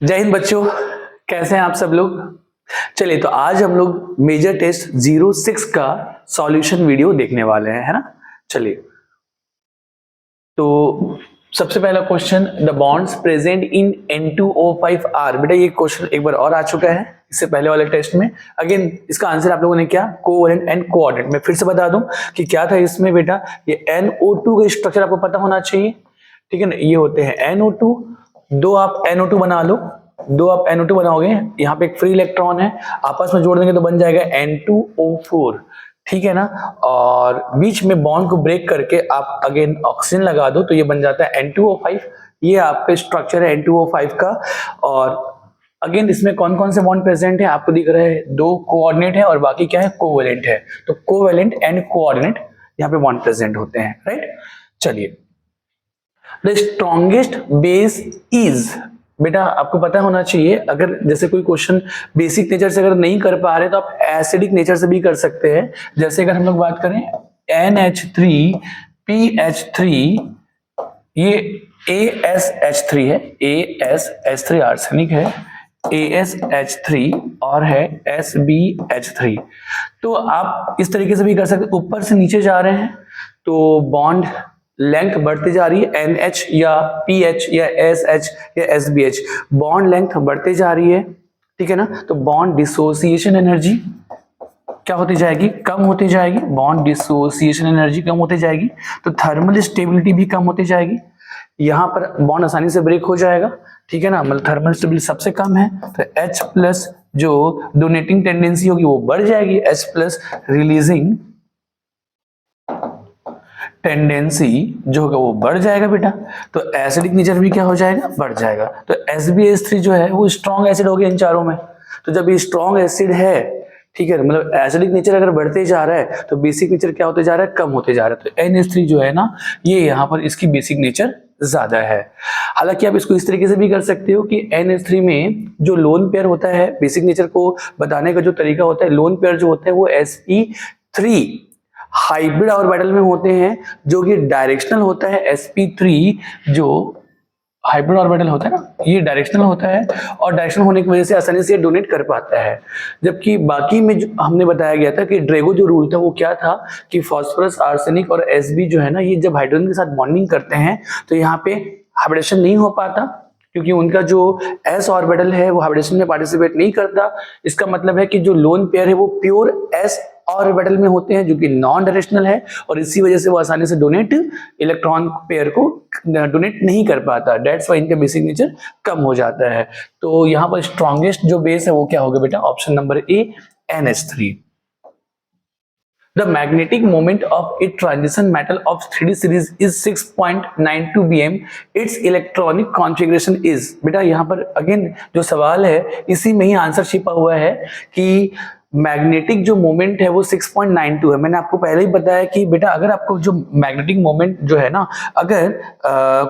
जय हिंद बच्चों, कैसे हैं आप सब लोग। चलिए तो आज हम लोग मेजर टेस्ट 06 का सॉल्यूशन वीडियो देखने वाले हैं, है ना। चलिए तो सबसे पहला question, the bonds present in N2O5R। बेटा ये क्वेश्चन एक बार और आ चुका है इससे पहले वाले टेस्ट में। अगेन इसका आंसर आप लोगों ने क्या, कोवैलेंट एंड कोऑर्डिनेट। मैं फिर से बता दूं कि क्या था इसमें बेटा, ये NO2 का स्ट्रक्चर आपको पता होना चाहिए, ठीक है ना। ये होते हैं NO2, दो आप NO2 बना लो, दो आप NO2 बनाओगे, यहाँ पे एक फ्री इलेक्ट्रॉन है, आपस में जोड़ देंगे तो बन जाएगा N2O4, ठीक है ना। और बीच में बॉन्ड को ब्रेक करके आप अगेन ऑक्सीजन लगा दो तो ये बन जाता है N2O5। ये आपका स्ट्रक्चर है N2O5 का। और अगेन इसमें कौन कौन से बॉन्ड प्रेजेंट है आपको दिख रहे हैं, दो कोऑर्डिनेट है और बाकी क्या है, कोवैलेंट है। तो कोवैलेंट एंड कोऑर्डिनेट यहाँ पे बॉन्ड प्रेजेंट होते हैं, राइट। चलिए, द स्ट्रॉन्गेस्ट बेस इज, बेटा आपको पता होना चाहिए, अगर जैसे कोई क्वेश्चन बेसिक नेचर से अगर नहीं कर पा रहे तो आप एसिडिक नेचर से भी कर सकते हैं। जैसे अगर हम लोग बात करें NH3PH3, ये ASH3 है, ASH3 आर्सेनिक है, ASH3 और है SbH3। तो आप इस तरीके से भी कर सकते, ऊपर से नीचे जा रहे हैं तो बॉन्ड लेंथ बढ़ती जा रही है, NH या PH या SH या SbH, बॉन्ड लेंथ बढ़ती जा रही है, ठीक है ना। तो बॉन्ड डिसोसिएशन एनर्जी क्या होती जाएगी, कम होती जाएगी। बॉन्ड डिसोसिएशन एनर्जी कम होती जाएगी तो थर्मल स्टेबिलिटी भी कम होती जाएगी। यहाँ पर बॉन्ड आसानी से ब्रेक हो जाएगा, ठीक है ना, मतलब थर्मल स्टेबिलिटी सबसे कम है तो H प्लस जो डोनेटिंग टेंडेंसी होगी वो बढ़ जाएगी, H प्लस रिलीजिंग टेंडेंसी जो होगा वो बढ़ जाएगा बेटा। तो एसिडिक नेचर भी क्या हो जाएगा, बढ़ जाएगा। तो SbH3 जो है वो स्ट्रॉन्ग एसिड हो गया इन चारों में। तो जब ये स्ट्रॉन्ग एसिड है, ठीक है, मतलब एसिडिक नेचर अगर बढ़ते जा रहा है तो बेसिक नेचर क्या होते जा रहा है, कम होते जा रहा है। तो NH3 जो है ना, ये यहाँ पर इसकी बेसिक नेचर ज्यादा है। हालांकि आप इसको इस तरीके से भी कर सकते हो कि NH3 में जो लोन पेयर होता है, बेसिक नेचर को बताने का जो तरीका होता है, लोन पेयर जो होता है वो sp3 हाइब्रिड ऑर्बिटल में होते हैं, जो कि डायरेक्शनल होता है। sp3 जो हाइब्रिड ऑर्बिटल होता है ना, ये डायरेक्शनल होता है और डायरेक्शनल होने की वजह से आसानी से डोनेट कर पाता है। जबकि बाकी में जो हमने बताया गया था कि ड्रेगो जो रूल था वो क्या था कि फास्फोरस, आर्सेनिक और Sb जो है ना, ये जब हाइड्रोजन के साथ बॉन्डिंग करते हैं तो यहाँ पे हाइब्रिडेशन नहीं हो पाता, क्योंकि उनका जो s ऑर्बिटल है वो हाइब्रिडेशन में पार्टिसिपेट नहीं करता। इसका मतलब है कि जो लोन पेयर है वो प्योर s ऑर्बिटल में होते हैं, जो कि नॉन डायरेक्शनल है, और इसी वजह से वो आसानी से डोनेट इलेक्ट्रॉन पेयर को डोनेट नहीं कर पाता। दैट्स व्हाई इनका बेसिक नेचर कम हो जाता है। तो यहाँ पर स्ट्रॉन्गेस्ट जो बेस है वो क्या होगा बेटा, option number A, NH3। The magnetic moment of a transition metal of 3D series is 6.92 bm. Its electronic configuration is, बेटा यहाँ पर अगेन जो सवाल है इसी में ही आंसर छिपा हुआ है कि मैग्नेटिक जो मोमेंट है वो 6.92 है। मैंने आपको पहले ही बताया कि बेटा अगर आपको जो मैग्नेटिक मोमेंट जो है ना, अगर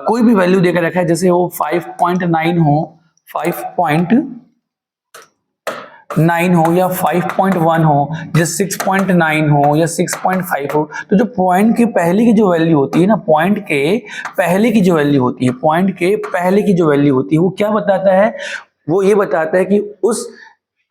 कोई भी वैल्यू देकर रखा है, जैसे वो 5.9 हो, 5.9 हो या 5.1 हो या 6.9 हो या 6.5 हो, तो जो पॉइंट के पहले की जो वैल्यू होती है ना, पॉइंट के पहले की जो वैल्यू होती है, पॉइंट के पहले की जो वैल्यू होती है वो क्या बताता है, वो ये बताता है कि उस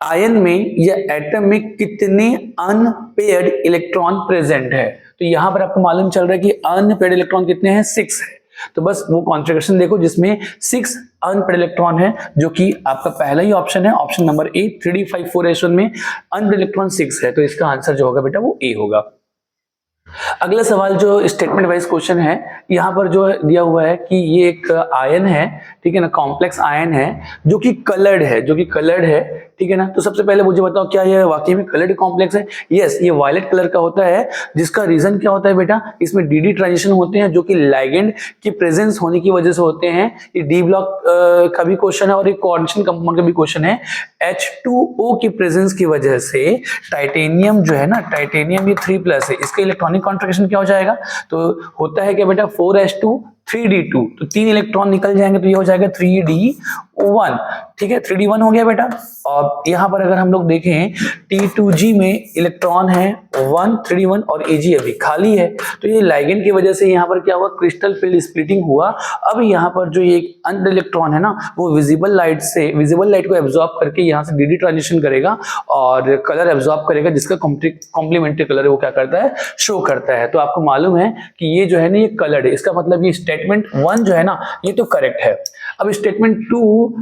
आयन में या एटम में कितने अनपेयर्ड इलेक्ट्रॉन प्रेजेंट है। तो यहां पर आपको मालूम चल रहा है कि अनपेयर्ड इलेक्ट्रॉन कितने हैं, 6 है। तो बस वो कॉन्फ़िगरेशन देखो जिसमें 6 अनपेयर्ड इलेक्ट्रॉन है, जो कि आपका पहला ही ऑप्शन है, ऑप्शन नंबर ए, 3d548 में अनपेयर्ड इलेक्ट्रॉन 6 है। तो इसका आंसर जो होगा बेटा वो ए होगा। अगला सवाल जो स्टेटमेंट वाइज क्वेश्चन है, यहाँ पर जो दिया हुआ है कि ये एक आयन है, ठीक है ना, कॉम्प्लेक्स आयन है जो कि कलर्ड है, ठीक है ना। तो सबसे पहले मुझे बताओ क्या ये वाकई में कलर्ड कॉम्प्लेक्स है। यस, ये वायलेट कलर का होता है, जिसका रीजन क्या होता है बेटा, इसमें डी ट्रांजिशन होते हैं जो कि लिगेंड की प्रेजेंस होने की वजह से होते हैं। ये डी ब्लॉक का भी क्वेश्चन है और एक कोऑर्डिनेशन कंपाउंड का भी क्वेश्चन है। H2O की प्रेजेंस की वजह से टाइटेनियम जो है ना, टाइटेनियम ये 3+ है, इसका इलेक्ट्रॉनिक कॉन्फ़िगरेशन क्या हो जाएगा, तो होता है क्या बेटा 4s2 3d2, तो 3 इलेक्ट्रॉन निकल जाएंगे तो ये हो जाएगा 3d 1, ठीक है 3D1 हो गया बेटा। और यहाँ पर अगर हम लोग देखें T2G में इलेक्ट्रॉन है 1 3D1 और Ag अभी खाली है, तो ये लाइगेंड की वजह से यहाँ पर क्या हुआ, क्रिस्टल फील्ड स्प्लिटिंग हुआ। अब यहाँ पर जो ये अंडर इलेक्ट्रॉन है ना, वो विजिबल लाइट को एब्जॉर्ब करके यहाँ से डी ट्रांजिशन करेगा और कलर एब्जॉर्ब करेगा, जिसका कॉम्प्लीमेंट्री कलर है वो क्या करता है, शो करता है। तो आपको मालूम है कि ये जो है ना ये कलर्ड है, इसका मतलब ये स्टेटमेंट 1 जो है ना ये तो करेक्ट है। अब स्टेटमेंट 2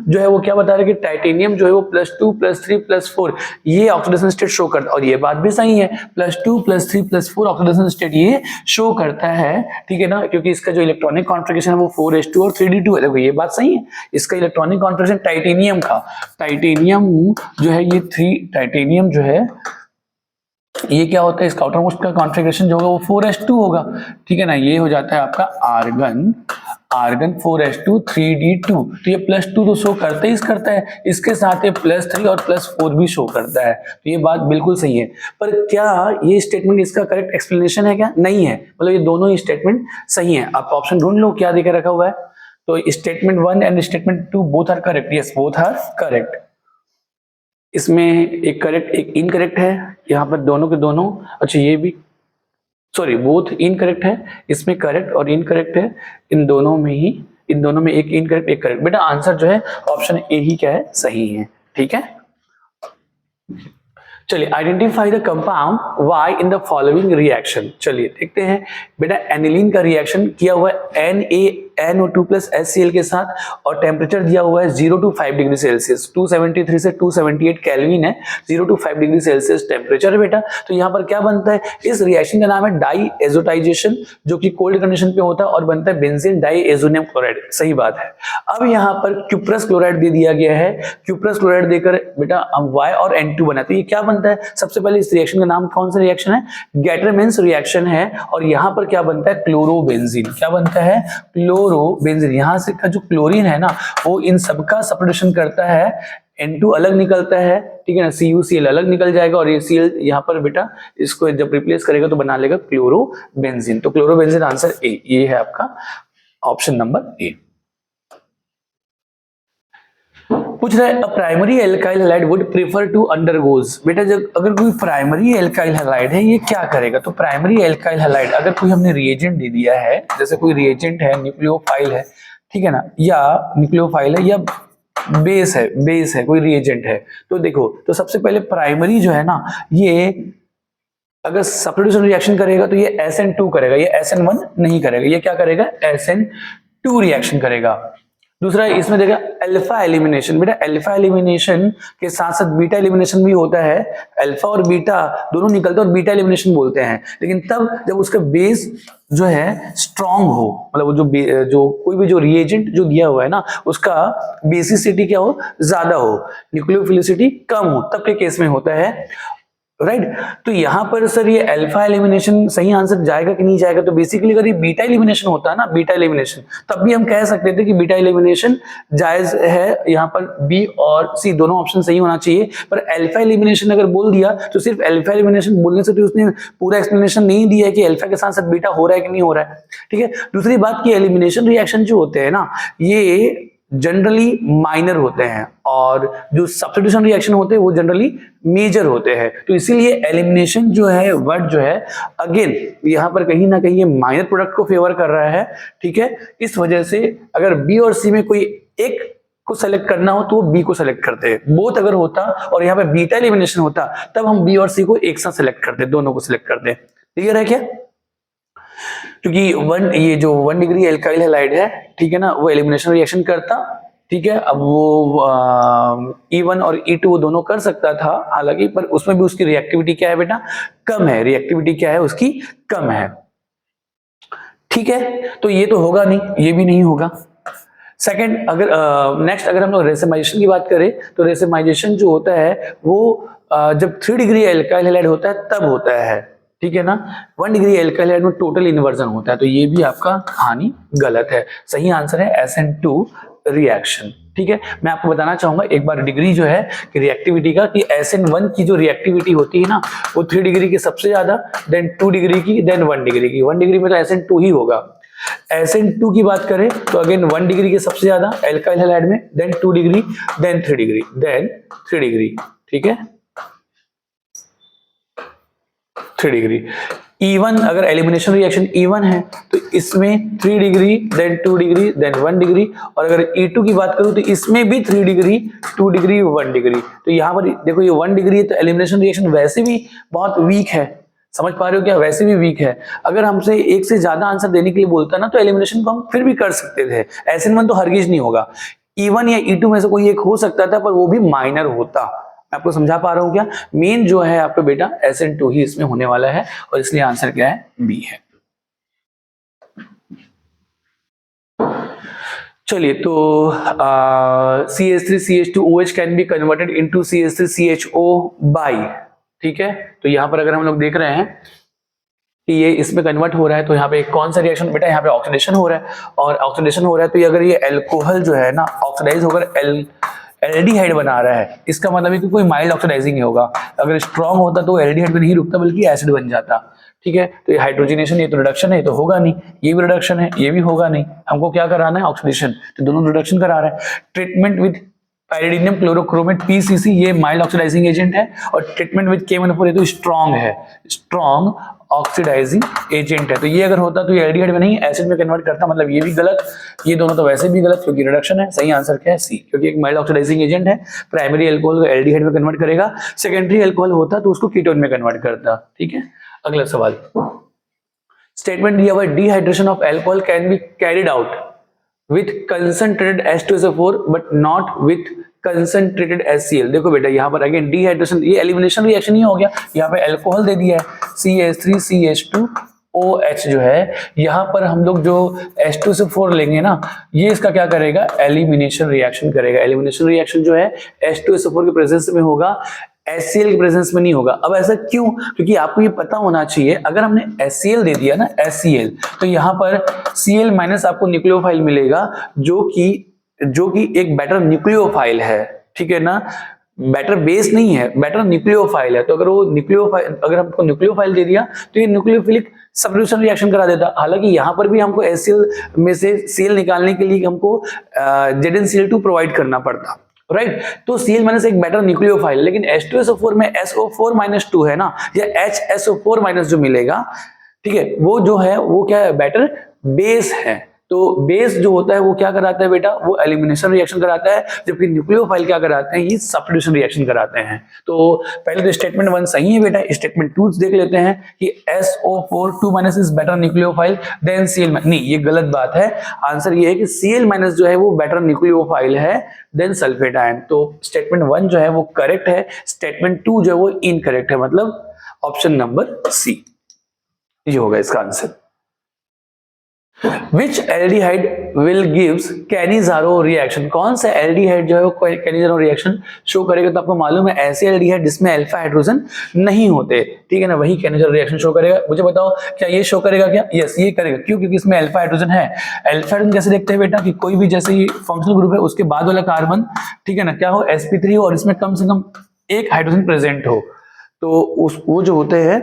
जो है वो क्या बता रहा है कि टाइटेनियम जो है वो +2 +3 +4 ये ऑक्सीडेशन स्टेट शो करता है, और ये बात भी सही है, +2 +3 +4 ऑक्सीडेशन स्टेट ये शो करता है, ठीक है ना, क्योंकि इसका जो इलेक्ट्रॉनिक कॉन्फ़िगरेशन है वो 4s2 और 3d2 है। देखो ये बात सही है, इसका इलेक्ट्रॉनिक कॉन्फ़िगरेशन टाइटेनियम जो है ये 3 टाइटेनियम जो है ये क्या होता है, इसका आउटर मोस्ट का कॉन्फ़िगरेशन जो होगा वो 4s2 होगा, ठीक है ना। ये हो जाता है आपका आर्गन 4s2 3d2, तो ये +2 तो शो करता है, इसके साथ ये +3 और +4 भी शो करता है, तो ये बात बिल्कुल सही है। पर क्या ये स्टेटमेंट इसका करेक्ट एक्सप्लेनेशन है क्या? नहीं है, मतलब ये दोनों ही स्टेटमेंट सही है। आप ऑप्शन ढूंढ लो क्या देकर रखा हुआ है, तो statement 1 and statement 2 both are correct, yes both are correct. इसमें एक करेक्ट एक इनकरेक्ट है, यहाँ पर दोनों के दोनों, अच्छा ये भी सॉरी बोथ इनकरेक्ट है, इसमें करेक्ट और इनकरेक्ट है, इन दोनों में एक इनकरेक्ट एक करेक्ट। बेटा आंसर जो है ऑप्शन ए ही क्या है, सही है, ठीक है। चलिए identify the compound Y in the following reaction. चलिए देखते हैं बेटा, एनिलीन का रिएक्शन किया हुआ है NaNO2 + HCl के साथ, और टेम्परेचर दिया हुआ है 0 to 5 डिग्री सेल्सियस, 273 से 278 केल्विन है, 0 to 5 डिग्री सेल्सियस टेम्परेचर है बेटा। तो यहाँ पर क्या बनता है, इस रिएक्शन का नाम है डाई एजोटाइजेशन, जो कि कोल्ड कंडीशन पे होता है, और बनता है बेंजीन डाईएजोनियम क्लोराइड, सही बात है। अब यहाँ पर क्यूप्रस क्लोराइड दे दिया गया है, क्यूप्रस क्लोराइड देकर बेटा Y और N2 बना, तो ये क्या बनता है, सबसे पहले इस रिएक्शन का नाम कौन सा रिएक्शन है, गैटरमेंस रिएक्शन है, और यहाँ पर क्या बनता है, क्लोरोबेंजीन, क्या बनता है, क्लोरोबेंजीन। यहाँ से का जो क्लोरीन है ना वो इन सबका सब्स्टिट्यूशन करता है, N2 अलग निकलता है, ठीक है ना, CuCl अलग निकल जाएगा, और ये Cl यहाँ पर बेटा इसको जब रिप्लेस करेगा तो बना लेगा क्लोरोबेंजीन। तो क्लोरोबेंजीन आंसर ए, ये है आपका ऑप्शन नंबर ए। पूछ रहा है primary alkyl halide would prefer to undergoes. बेटा जब अगर कोई प्राइमरी एल्काइल हैलाइड है ये क्या करेगा, तो प्राइमरी एल्काइल हैलाइड अगर कोई हमने रिएजेंट दे दिया है, जैसे कोई रिएजेंट है, न्यूक्लियोफाइल है, ठीक है ना, या न्यूक्लियोफाइल है या बेस है कोई रिएजेंट है, तो देखो तो सबसे पहले प्राइमरी जो है ना ये अगर सब्स्टिट्यूशन रिएक्शन करेगा तो ये SN2 करेगा, ये SN1 नहीं करेगा, ये क्या करेगा, SN2 रिएक्शन करेगा। दूसरा इसमें देखा अल्फा एलिमिनेशन, बेटा अल्फा एलिमिनेशन के साथ साथ बीटा एलिमिनेशन भी होता है, अल्फा और बीटा दोनों निकलते हैं और बीटा एलिमिनेशन बोलते हैं, लेकिन तब जब उसका बेस जो है स्ट्रांग हो, मतलब जो कोई भी जो रिएजेंट जो दिया हुआ है ना उसका बेसिसिटी क्या हो, ज्यादा हो, न्यूक्लियोफिलिसिटी कम हो, तब के केस में होता है, राइट। तो यहां पर सर ये अल्फा एलिमिनेशन सही आंसर जाएगा कि नहीं जाएगा, तो बेसिकली अगर ये बीटा एलिमिनेशन होता है ना, बीटा एलिमिनेशन, तब भी हम कह सकते थे कि बीटा एलिमिनेशन जायज है, यहाँ पर बी और सी दोनों ऑप्शन सही होना चाहिए। पर अल्फा एलिमिनेशन अगर बोल दिया तो सिर्फ अल्फा एलिमिनेशन बोलने से तो उसने पूरा एक्सप्लेनेशन नहीं दिया है कि अल्फा के साथ साथ बीटा हो रहा है कि नहीं हो रहा है, ठीक है। दूसरी बात की एलिमिनेशन रिएक्शन जो होते हैं ना ये जनरली माइनर होते हैं, और जो सब्स्टिट्यूशन रिएक्शन होते हैं वो जनरली मेजर होते हैं, तो इसीलिए एलिमिनेशन जो है वर्ड जो है अगेन यहाँ पर कहीं ना कहीं ये माइनर प्रोडक्ट को फेवर कर रहा है, ठीक है। इस वजह से अगर बी और सी में कोई एक को सेलेक्ट करना हो तो वो बी को सेलेक्ट करते हैं, बोथ अगर होता और यहाँ पे बीटा एलिमिनेशन होता तब हम बी और सी को एक साथ सेलेक्ट करते, दोनों को सिलेक्ट करते। क्लियर है क्या, क्योंकि ये जो 1 डिग्री एल्काइल हैलाइड है, ठीक है ना, वो एलिमिनेशन रिएक्शन करता, ठीक है। अब वो E1 और E2 वो दोनों कर सकता था हालांकि, पर उसमें भी उसकी रिएक्टिविटी क्या है बेटा, कम है, रिएक्टिविटी क्या है उसकी कम है, ठीक है। तो ये तो होगा नहीं, ये भी नहीं होगा। सेकंड अगर नेक्स्ट अगर हम लोग रेसिमाइजेशन की बात करें तो रेसिमाइजेशन जो होता है वो जब 3 डिग्री एल्काइल हैलाइड होता है तब होता है, ठीक है ना। 1 डिग्री एल्काइल हैलाइड में टोटल इन्वर्जन होता है, तो ये भी आपका कहानी गलत है। सही आंसर है SN2 रिएक्शन, ठीक है। मैं आपको बताना चाहूंगा एक बार डिग्री जो है कि रिएक्टिविटी का, कि SN1 की जो रिएक्टिविटी होती है ना वो 3 डिग्री की सबसे ज्यादा, देन 2 डिग्री की, देन 1 डिग्री की। 1 डिग्री में तो SN2 ही होगा। SN2 की बात करें तो अगेन 1 डिग्री के सबसे ज्यादा एल्काइल हैलाइड में, then 2 degree, then 3 degree, then 3 degree, ठीक है 3 डिग्री। E1 अगर एलिमिनेशन रिएक्शन E1 है तो इसमें 3 degree, then 2 degree, then 1 degree, और अगर E2 की बात करूं तो इसमें भी 3 डिग्री, 2 डिग्री, 1 डिग्री। तो यहाँ पर देखो ये 1 डिग्री है तो एलिमिनेशन रिएक्शन वैसे भी बहुत वीक है, समझ पा रहे हो क्या, वैसे भी वीक है। अगर हमसे एक से ज्यादा आंसर देने के लिए बोलता ना तो एलिमिनेशन को हम फिर भी कर सकते थे, SN1 तो हरगिज नहीं होगा, E1 या E2 में से कोई एक हो सकता था पर वो भी माइनर होता। मैं आपको समझा पा रहा हूं क्या, मेन जो है आपका बेटा SN2 ही इसमें होने वाला है और इसलिए आंसर क्या है, बी है। चलिए तो CH3CH2OH can be converted into CH3CHO by, ठीक है। तो यहां पर अगर हम लोग देख रहे हैं कि ये इसमें कन्वर्ट हो रहा है तो यहाँ पे कौन सा रिएक्शन बेटा, यहाँ पे ऑक्सीडेशन हो रहा है, और ऑक्सीडेशन हो रहा है तो अगर ये अल्कोहल जो है ना ऑक्सीडाइज होकर एल्डिहाइड बना रहा है, इसका मतलब है कि कोई माइल्ड ऑक्सीडाइजिंग नहीं होगा। अगर स्ट्रॉन्ग होता तो एल्डिहाइड पे नहीं रुकता बल्कि एसिड बन जाता, ठीक है। तो ये हाइड्रोजनेशन, ये तो रिडक्शन है, ये तो होगा नहीं, ये भी रिडक्शन है, ये भी होगा नहीं, हमको क्या कराना है, ऑक्सीडेशन, तो दोनों रिडक्शन करा रहा है। ट्रीटमेंट विद पाइरिडिनियम क्लोरोक्रोमेट PCC ये माइल्ड ऑक्सीडाइजिंग एजेंट है, और ट्रीटमेंट विद K1O4 ये तो स्ट्रॉन्ग है, स्ट्रॉन्ग ऑक्सीडाइजिंग एजेंट है। तो ये अगर होता तो ये एल्डिहाइड में नहीं एसिड में कन्वर्ट करता, मतलब ये भी गलत, ये दोनों तो वैसे भी गलत क्योंकि रिडक्शन है। सही आंसर क्या है, सी, क्योंकि एक माइल्ड ऑक्सीडाइजिंग एजेंट है, प्राइमरी अल्कोहल को एल्डिहाइड में कन्वर्ट करेगा, सेकेंडरी अल्कोहल होता तो उसको कीटोन में कन्वर्ट करता, ठीक है। अगला सवाल, स्टेटमेंट दिया हुआ dehydration of alcohol can be carried out with concentrated H2SO4 but not with concentrated HCl। देखो बेटा यहाँ पर अगेन डिहाइड्रेशन, ये एलिमिनेशन रिएक्शन ही हो गया, यहाँ पे अल्कोहल दे दिया है CH3CH2OH जो है, यहाँ पर हम लोग जो H2SO4 लेंगे ना, ये इसका क्या करेगा, एलिमिनेशन रिएक्शन करेगा। एलिमिनेशन रिएक्शन जो है H2SO4 के प्रेजेंस में होगा, HCl के प्रेजेंस में नहीं होगा। अब ऐसा क्यों, क्योंकि आपको ये पता होना चाहिए अगर हमने HCl दे दिया ना, HCl, तो यहाँ पर Cl माइनस आपको न्यूक्लियोफाइल मिलेगा जो कि एक बेटर न्यूक्लियोफाइल है, ठीक है ना, बेटर बेस नहीं है, बेटर न्यूक्लियोफाइल है। तो अगर वो न्यूक्लियोफाइल, अगर हमको न्यूक्लियोफाइल दे दिया तो ये न्यूक्लियोफिलिक सब्स्टिट्यूशन रिएक्शन करा देता। हालांकि यहाँ पर भी हमको HCl में से Cl निकालने के लिए हमको ZnCl2 प्रोवाइड करना पड़ता, राइट। तो Cl माइनस एक बेटर न्यूक्लियोफाइल, लेकिन H2SO4 में SO4-2 है ना, या HSO4- जो मिलेगा, ठीक है, वो जो है वो क्या है, बेटर बेस है। तो बेस जो होता है वो क्या कराता है बेटा, वो एलिमिनेशन रिएक्शन कराता है, जबकि न्यूक्लियोफाइल क्या कराते हैं, ये सब्स्टिट्यूशन रिएक्शन कराते हैं। तो पहले तो स्टेटमेंट 1 सही है बेटा, स्टेटमेंट 2 देख लेते हैं कि SO4 is better nucleophile than Cl, नहीं ये गलत बात है। आंसर ये है कि Cl- जो है वो बेटर न्यूक्लियोफाइल है देन सल्फेट आयन। तो स्टेटमेंट 1 जो है वो करेक्ट है, स्टेटमेंट 2 जो है वो इनकरेक्ट है, मतलब ऑप्शन नंबर सी ये होगा इसका answer. Which aldehyde will gives Cannizzaro reaction? कौन सा एल्डिहाइड जो है वो Cannizzaro रिएक्शन शो करेगा? तो आपको मालूम है ऐसे एल्डिहाइड जिसमें अल्फा हाइड्रोजन नहीं होते, ठीक है ना, वही Cannizzaro रिएक्शन शो करेगा। मुझे बताओ क्या ये शो करेगा क्या? यस ये करेगा। क्यों? क्योंकि इसमें अल्फा हाइड्रोजन है। अल्फा हाइड्रोजन कैसे देखते हैं बेटा, कि कोई भी जैसे ही फंक्शनल ग्रुप है उसके बाद वाला कार्बन, ठीक है ना, क्या हो, sp3 हो और इसमें कम से कम एक हाइड्रोजन प्रेजेंट हो, तो वो जो होते हैं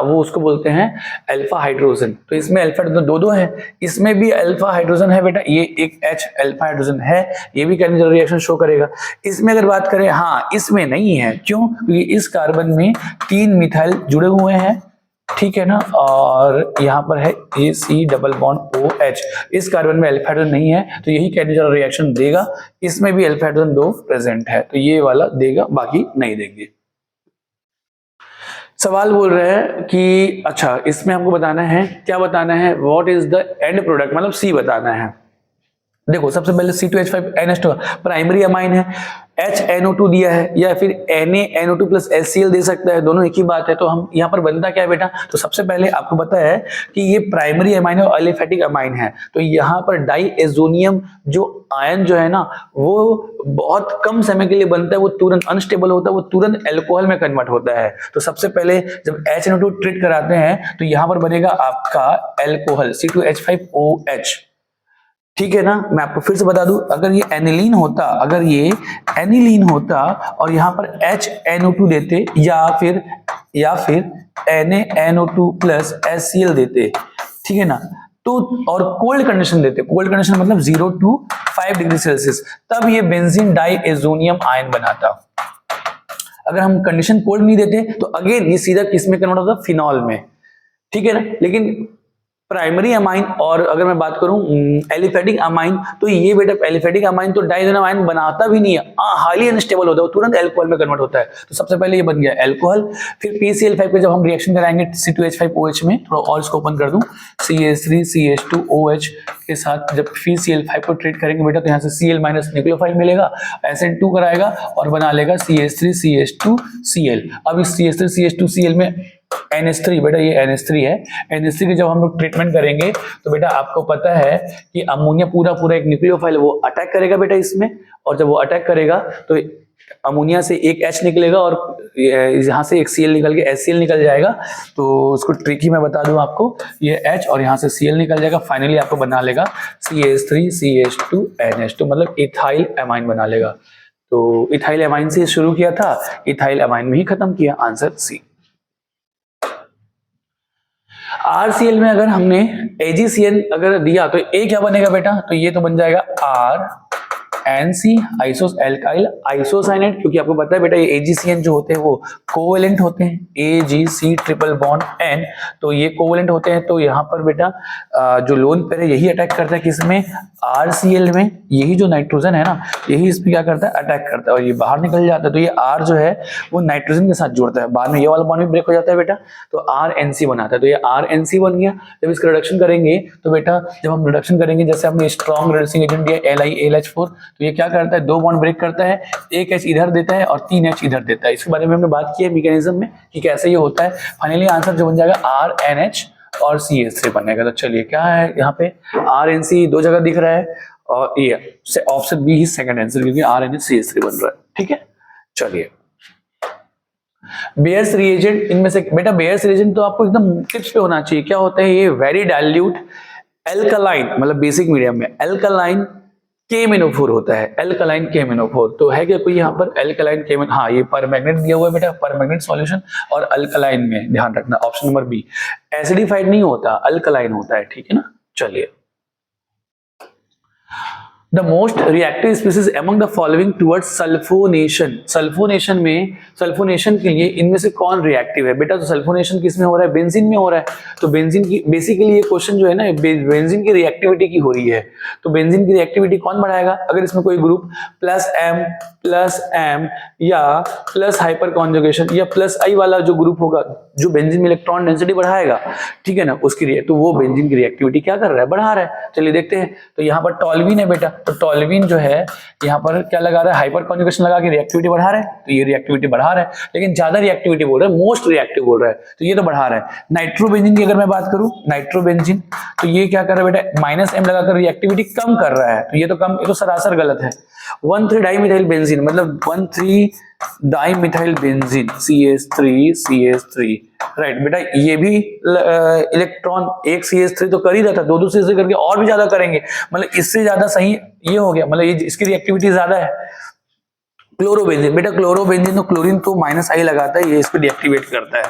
वो उसको बोलते हैं अल्फा हाइड्रोजन। तो इसमें अल्फा हाइड्रोजन दो है, इसमें भी अल्फा हाइड्रोजन है बेटा, ये एक H अल्फा हाइड्रोजन है, ये भी Cannizzaro रिएक्शन शो करेगा। इसमें अगर बात करें, हाँ इसमें नहीं है, क्यों? क्योंकि इस कार्बन में 3 मिथाइल जुड़े हुए हैं, ठीक है ना, और यहाँ पर है AC+OH। इस कार्बन में अल्फा हाइड्रोजन नहीं है तो यही Cannizzaro रिएक्शन देगा। इसमें भी अल्फा हाइड्रोजन 2 प्रेजेंट है तो ये वाला देगा, बाकी नहीं देंगे। सवाल बोल रहे हैं कि अच्छा इसमें हमको बताना है, क्या बताना है, what is the end product, मतलब सी बताना है। देखो सबसे पहले C2H5NH2 प्राइमरी अमाइन है, HNO2 दिया है या फिर NaNO2 प्लस HCl दे सकता है, दोनों एक ही बात है। तो हम यहाँ पर बनता क्या है बेटा, तो सबसे पहले आपको पता है कि ये प्राइमरी अमाइन है और अलिफेटिक अमाइन है, तो यहाँ पर डाइएजोनियम जो आयन जो है ना वो बहुत कम समय के लिए बनता है, वो तुरंत अनस्टेबल होता है, वो तुरंत अल्कोहल में कन्वर्ट होता है। तो सबसे पहले जब HNO2 ट्रीट कराते हैं तो यहाँ पर बनेगा आपका अल्कोहल C2H5OH, ठीक है ना। मैं आपको फिर से बता दूं, अगर ये एनिलीन होता, अगर ये एनिलीन होता और यहाँ पर HNO2 देते या फिर NaNO2 प्लस HCl देते, ठीक है ना, तो और कोल्ड कंडीशन देते, कोल्ड कंडीशन मतलब 0 to 5 डिग्री सेल्सियस, तब ये बेंजीन डाइएजोनियम आयन बनाता। अगर हम कंडीशन कोल्ड नहीं देते तो अगेन ये सीधा किस में कन्वर्ट होता, फिनॉल में, ठीक है ना। लेकिन प्राइमरी अमाइन, और अगर मैं बात करूं एलिफेटिक अमाइन, तो ये बेटा एलिफेटिक अमाइन तो डाइएजोनियम आयन बनाता भी नहीं है, हाईली अनस्टेबल होता है, वो तुरंत अल्कोहल में कन्वर्ट होता है। तो सबसे पहले ये बन गया अल्कोहल। फिर PCl5 पे जब हम रिएक्शन कराएंगे C2H5OH में, थोड़ा और इसको ओपन कर दूं, CH3CH2OH के साथ जब PCl5 को ट्रीट करेंगे बेटा, तो यहाँ से Cl- न्यूक्लियोफाइल मिलेगा, एसिड 2 कराएगा और बना लेगा CH3CH2Cl। अब इस CH3CH2Cl में NH3, बेटा ये NH3 है, NH3 की जब हम लोग ट्रीटमेंट करेंगे तो बेटा आपको पता है कि अमोनिया पूरा एक न्यूक्लियोफाइल वो अटैक करेगा बेटा इसमें, और जब वो अटैक करेगा तो अमोनिया से एक H निकलेगा और यहाँ से एक Cl निकल के HCl निकल जाएगा। तो उसको ट्रिकी मैं बता दूं आपको, ये H और यहाँ से Cl निकल जाएगा, फाइनली आपको बना लेगा CH3CH2NH2, मतलब इथाइल एमाइन बना लेगा। तो इथाइल एमाइन से शुरू किया था, इथाइल एमाइन में ही खत्म किया, आंसर सी। RCl में अगर हमने AgCN अगर दिया तो A क्या बनेगा बेटा, तो ये तो बन जाएगा RNC आइसोस एल्काइल आइसोसाइनेट, क्योंकि आपको पता है बेटा ये AgCN जो होते हैं वो कोवेलेंट होते हैं, AgC ट्रिपल बॉन्ड N, तो ये कोवेलेंट होते हैं। तो यहाँ पर बेटा जो लोन पेयर है यही अटैक करता है किसमें, RCl में, यही जो नाइट्रोजन है ना यही इसमें क्या करता है, अटैक करता है और ये बाहर निकल जाता है। तो ये R जो है वो नाइट्रोजन के साथ जुड़ता है, बाद में ये वाला बॉन्ड भी ब्रेक हो जाता है बेटा, तो RNC बनाता है। तो ये RNC बन गया। जब इसका रिडक्शन करेंगे तो बेटा जब हम रिडक्शन करेंगे, जैसे हमने स्ट्रॉन्ग रिड्यूसिंग एजेंट दिया LiAlH4, तो ये क्या करता है, 2 बॉन्ड ब्रेक करता है, एक H इधर देता है और 3 H इधर देता है। इसके बारे में हमने बात की है मैकेनिज्म में कि कैसे ये होता है। फाइनली आंसर जो बन जाएगा RNH और CH3 बनेगा। तो चलिए क्या है यहाँ पे, RNC 2 जगह दिख रहा है और ये ऑप्शन बी ही सेकंड आंसर, क्योंकि RNH CH3 बन रहा है, ठीक है। चलिए बेयर्स रिएजेंट, इनमें से बेटा बेयर्स रिएजेंट तो आपको एकदम टिप्स पे होना चाहिए। क्या होता है ये, वेरी डाइल्यूट एल्कलाइन, मतलब बेसिक मीडियम में एल्कलाइन KMnO4 होता है, एल्कलाइन KMnO4। तो है क्या कोई यहाँ पर एल्कलाइन KMnO, हाँ ये परमैग्नेट दिया हुआ है बेटा, परमैग्नेट सॉल्यूशन और अल्कलाइन में ध्यान रखना, ऑप्शन नंबर बी। एसिडिफाइड नहीं होता, अल्कलाइन होता है, ठीक है ना। चलिए The most reactive species among the following towards sulfonation, sulphonation में, सल्फोनेशन के लिए इनमें से कौन रिएक्टिव है बेटा, तो सल्फोनेशन किस में हो रहा है, बेंजीन में हो रहा है। तो बेंजीन की बेसिकली ये क्वेश्चन जो है ना बेंजीन की रिएक्टिविटी की हो रही है, तो बेंजीन की रिएक्टिविटी कौन बढ़ाएगा, अगर इसमें कोई ग्रुप +M या प्लस हाइपर कॉन्जुगेशन या +I वाला जो ग्रुप होगा जो बेंजीन में इलेक्ट्रॉन डेंसिटी बढ़ाएगा, ठीक है ना, उसकी तो वो बेंजीन की रिएक्टिविटी क्या कर रहा है, बढ़ा रहा है। चलिए देखते हैं। तो यहाँ पर टॉल्वीन है बेटा, तो टॉल्वीन जो है यहाँ पर क्या लगा रहा है, हाइपर कॉन्जुगेशन लगा के रिएक्टिविटी बढ़ा रहा है, तो ये रिएक्टिविटी बढ़ा रहा है, लेकिन ज्यादा रिएक्टिविटी बोल रहा है, मोस्ट रिएक्टिव बोल रहा है, तो ये तो बढ़ा रहा है। नाइट्रोबेंजीन की अगर मैं बात करूं, नाइट्रोबेंजीन तो ये क्या कर रहा है बेटा, -M लगाकर रिएक्टिविटी कम कर रहा है, तो ये तो कम, ये तो सरासर गलत है। 1,3-डाइमिथाइल बेंजीन मतलब 1,3-डाइमिथाइल बेंजीन CH3 राइट बेटा, ये भी इलेक्ट्रॉन एक CH3 तो कर ही रहा था, 2 CH3 करके और भी ज्यादा करेंगे, मतलब इससे ज्यादा सही ये हो गया, मतलब ये इसकी रिएक्टिविटी ज्यादा है। क्लोरोबेंजीन बेटा, क्लोरोबेंजीन तो क्लोरीन तो -I लगाता है, ये इसको डीएक्टिवेट करता है,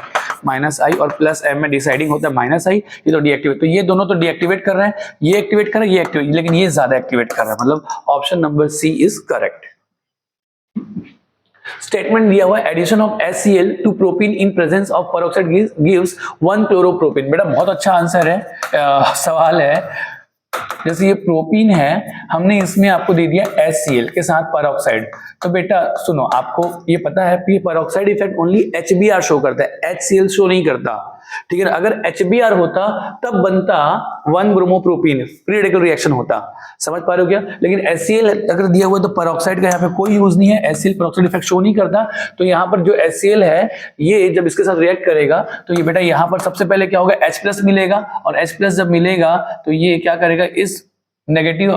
-I और +M में डिसाइडिंग होता है -I, ये तो डीएक्टिवेट, तो ये दोनों तो डीएक्टिवेट कर रहे हैं, ये एक्टिवेट कर रहा है, ये एक्टिवेट, लेकिन ये ज्यादा एक्टिवेट कर रहा है, मतलब option number C is correct. Statement दिया हुआ है, addition of HCl to propene in presence of peroxide gives 1 chloropropene. बेटा बहुत अच्छा आंसर है, सवाल है, जैसे ये प्रोपीन है, हमने इसमें आपको दे दिया HCl के साथ पेरोक्साइड, तो बेटा सुनो, आपको ये पता है कि peroxide effect only HBr show करता है, HCl शो नहीं करता, ठीक है ना। अगर HBr होता तब बनता 1 ब्रोमोप्रोपीन, फ्री रेडिकल रिएक्शन होता, समझ पा रहे हो क्या। लेकिन HCl अगर दिया हुआ है तो पेरोक्साइड का यहाँ पे कोई यूज नहीं है, HCl पेरोक्साइड इफेक्ट शो नहीं करता, तो यहाँ पर जो HCl है ये जब इसके साथ रिएक्ट करेगा तो ये बेटा यहाँ पर सबसे पहले क्या होगा, H+ मिलेगा, और H+ जब मिलेगा तो ये क्या करेगा, इस नेगेटिव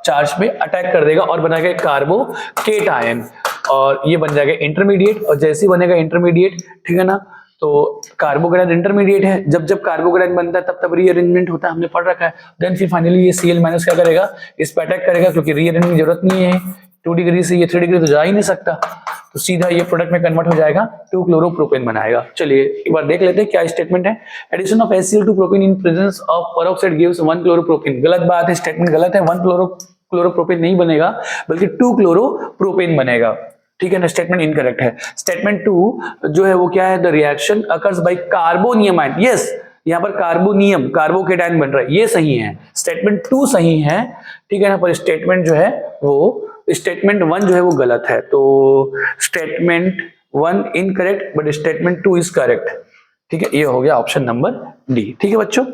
चार्ज पे अटैक कर देगा और बनाएगा कार्बोकेट आयन, और ये बन जाएगा इंटरमीडिएट, और जैसे ही बनेगा इंटरमीडिएट, ठीक है ना, तो कार्बोकेटाइन इंटरमीडिएट है, जब कार्बोकेटाइन बनता है तब रीअरेंजमेंट होता है, हमने पढ़ रखा है। देन फिर फाइनली ये Cl- क्या करेगा, इस पे अटैक करेगा, क्योंकि रीअरेंजमेंट की जरूरत नहीं है, 2 डिग्री से ये 3 डिग्री तो जा ही नहीं सकता, तो सीधा ये प्रोडक्ट में कन्वर्ट हो जाएगा 2 क्लोरोप्रोपेन बनाएगा। चलिए एक बार देख लेते हैं क्या स्टेटमेंट है। Addition of HCl to propane in presence of peroxide gives 1 chloropropane. गलत बात है, स्टेटमेंट गलत है, 1 क्लोरोप्रोपेन नहीं बनेगा बल्कि 2 क्लोरोप्रोपेन बनेगा, ठीक है ना, स्टेटमेंट इनकरेक्ट है। स्टेटमेंट 2 जो है वो क्या है, the reaction occurs by carbonium ion, yes यहाँ पर कार्बोनियम कार्बोकेटायन बन रहा है, ये सही है, स्टेटमेंट 2 सही है, ठीक है ना, पर स्टेटमेंट जो है वो स्टेटमेंट 1 जो है वो गलत है, तो statement 1 incorrect but statement 2 is correct, ठीक है, ये हो गया ऑप्शन नंबर डी, ठीक है बच्चों।